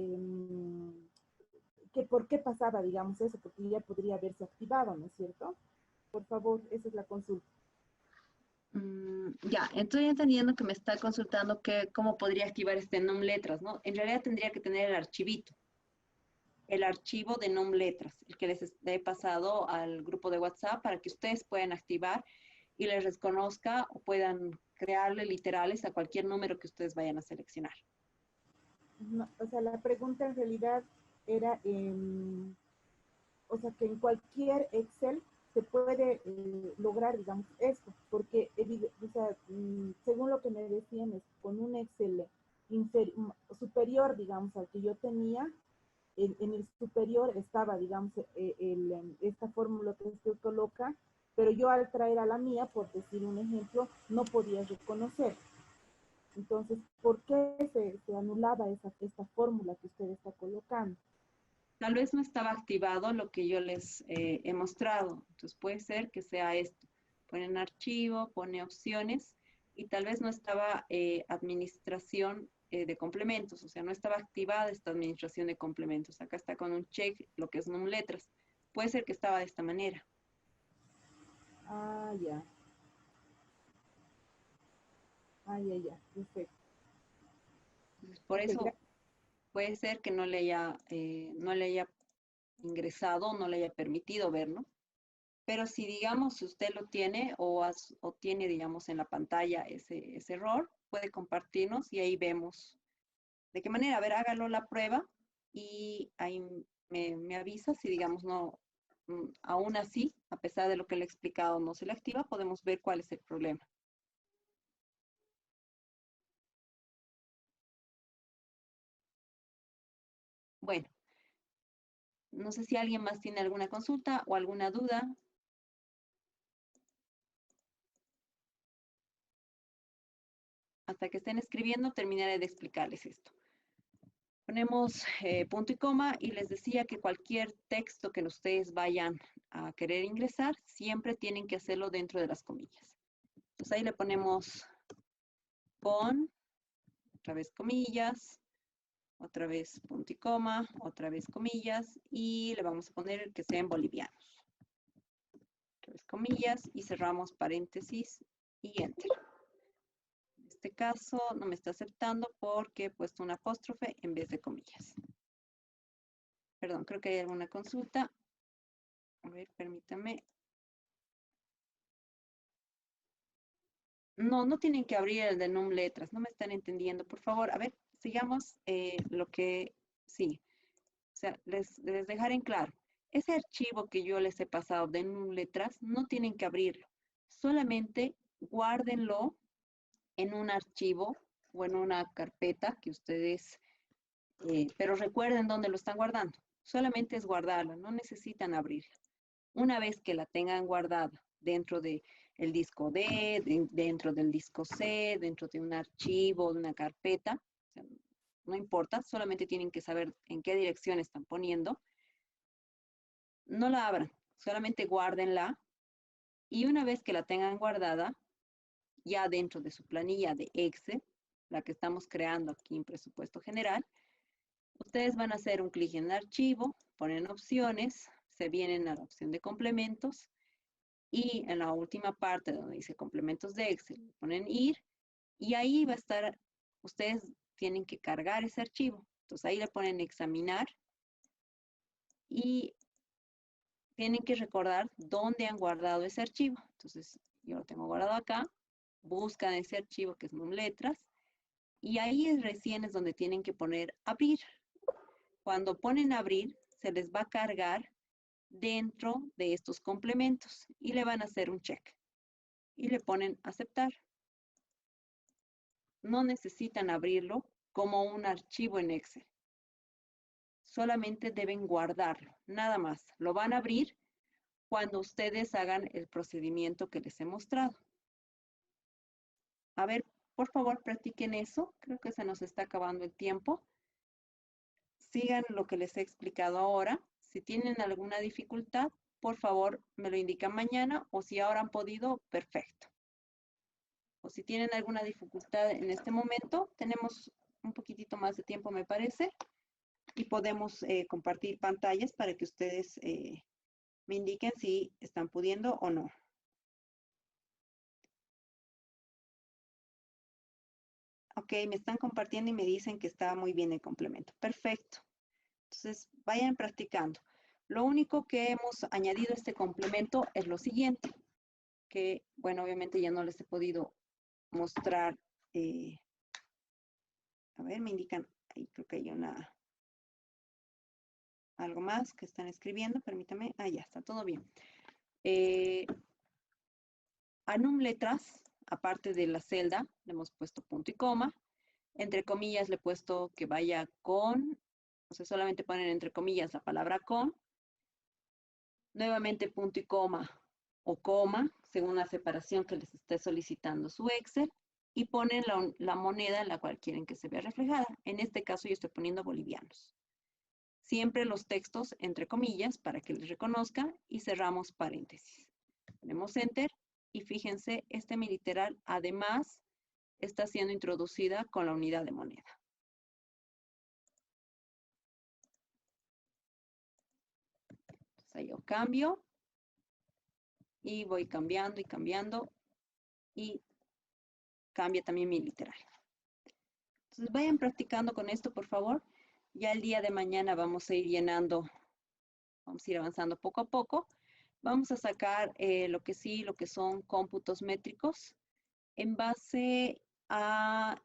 ¿por qué pasaba, digamos, eso? Porque ya podría haberse activado, ¿no es cierto? Por favor, esa es la consulta. Ya, estoy entendiendo que me está consultando cómo podría activar este num letras, ¿no? En realidad tendría que tener el archivito, el archivo de num letras, el que les he pasado al grupo de WhatsApp para que ustedes puedan activar y les reconozca o puedan crearle literales a cualquier número que ustedes vayan a seleccionar. No, o sea, la pregunta en realidad era, o sea, que en cualquier Excel se puede lograr, digamos, esto, porque, o sea, según lo que me decían, es con un Excel superior, digamos, al que yo tenía, en el superior estaba, digamos, esta fórmula que usted coloca, pero yo al traer a la mía, por decir un ejemplo, no podía reconocer. Entonces, ¿por qué se anulaba esta fórmula que usted está colocando? Tal vez no estaba activado lo que yo les he mostrado. Entonces puede ser que sea esto. Ponen archivo, pone opciones y tal vez no estaba administración de complementos, o sea, no estaba activada esta administración de complementos. Acá está con un check lo que es num letras. Puede ser que estaba de esta manera. Ah, ya. Ah, ya, ya. Perfecto. Entonces, por Ok, eso gracias. puede ser que no le haya ingresado, no le haya permitido verlo. Pero si, digamos, si usted lo tiene o tiene, digamos, en la pantalla ese error, puede compartirnos y ahí vemos de qué manera. A ver, hágalo la prueba y ahí me avisa si, digamos, no, aún así, a pesar de lo que le he explicado, no se le activa, podemos ver cuál es el problema. Bueno, no sé si alguien más tiene alguna consulta o alguna duda. Hasta que estén escribiendo, terminaré de explicarles esto. Ponemos punto y coma y les decía que cualquier texto que ustedes vayan a querer ingresar, siempre tienen que hacerlo dentro de las comillas. Entonces ahí le ponemos pon, otra vez comillas, otra vez punto y coma, otra vez comillas y le vamos a poner que sea en bolivianos. Otra vez comillas y cerramos paréntesis y enter. En este caso no me está aceptando porque he puesto un apóstrofe en vez de comillas. Perdón, creo que hay alguna consulta. A ver, permítame. No, no tienen que abrir el de num letras, no me están entendiendo. Por favor, a ver, sigamos lo que sí. O sea, les dejaré en claro. Ese archivo que yo les he pasado de num letras, no tienen que abrirlo. Solamente guárdenlo en un archivo o en una carpeta que ustedes, pero recuerden dónde lo están guardando. Solamente es guardarla, no necesitan abrirla. Una vez que la tengan guardada dentro de el disco D, dentro del disco C, dentro de un archivo, de una carpeta. O sea, no importa, solamente tienen que saber en qué dirección están poniendo. No la abran, solamente guárdenla y una vez que la tengan guardada, ya dentro de su planilla de Excel, la que estamos creando aquí en presupuesto general, ustedes van a hacer un clic en archivo, ponen opciones, se vienen a la opción de complementos y en la última parte donde dice complementos de Excel, ponen ir y ahí va a estar, ustedes tienen que cargar ese archivo. Entonces ahí le ponen examinar y tienen que recordar dónde han guardado ese archivo. Entonces yo lo tengo guardado acá, buscan ese archivo que es NumLetras y ahí recién es donde tienen que poner abrir. Cuando ponen abrir, se les va a cargar dentro de estos complementos y le van a hacer un check y le ponen aceptar. No necesitan abrirlo como un archivo en Excel. Solamente deben guardarlo, nada más. Lo van a abrir cuando ustedes hagan el procedimiento que les he mostrado. A ver, por favor, practiquen eso. Creo que se nos está acabando el tiempo. Sigan lo que les he explicado ahora. Si tienen alguna dificultad, por favor, me lo indican mañana o si ahora han podido, perfecto. O si tienen alguna dificultad en este momento, tenemos un poquitito más de tiempo, me parece, y podemos compartir pantallas para que ustedes me indiquen si están pudiendo o no. Ok, me están compartiendo y me dicen que está muy bien el complemento. Perfecto. Entonces, vayan practicando. Lo único que hemos añadido a este complemento es lo siguiente, que, bueno, obviamente ya no les he podido mostrar. A ver, me indican, ahí creo que hay algo más que están escribiendo, permítame. Ah, ya está, todo bien. A NumLetras, aparte de la celda, le hemos puesto punto y coma. Entre comillas le he puesto que vaya con, o sea, solamente ponen entre comillas la palabra con. Nuevamente punto y coma o coma, según la separación que les esté solicitando su Excel. Y ponen la moneda en la cual quieren que se vea reflejada. En este caso yo estoy poniendo bolivianos. Siempre los textos entre comillas para que les reconozca y cerramos paréntesis. Ponemos Enter y fíjense, este mi literal además está siendo introducida con la unidad de moneda. Entonces ahí yo cambio y voy cambiando y cambiando y cambia también mi literal. Entonces vayan practicando con esto, por favor. Ya el día de mañana vamos a ir llenando, vamos a ir avanzando poco a poco. Vamos a sacar lo que son cómputos métricos en base a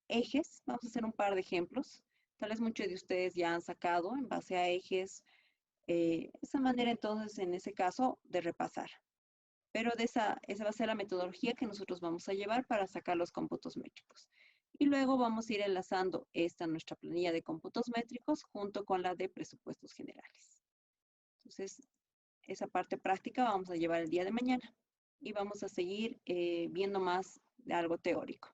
ejes. Vamos a hacer un par de ejemplos. Tal vez muchos de ustedes ya han sacado en base a ejes. Esa manera entonces, en ese caso, de repasar. Pero esa va a ser la metodología que nosotros vamos a llevar para sacar los cómputos métricos. Y luego vamos a ir enlazando nuestra planilla de cómputos métricos junto con la de presupuestos generales. Entonces, esa parte práctica vamos a llevar el día de mañana y vamos a seguir viendo más de algo teórico.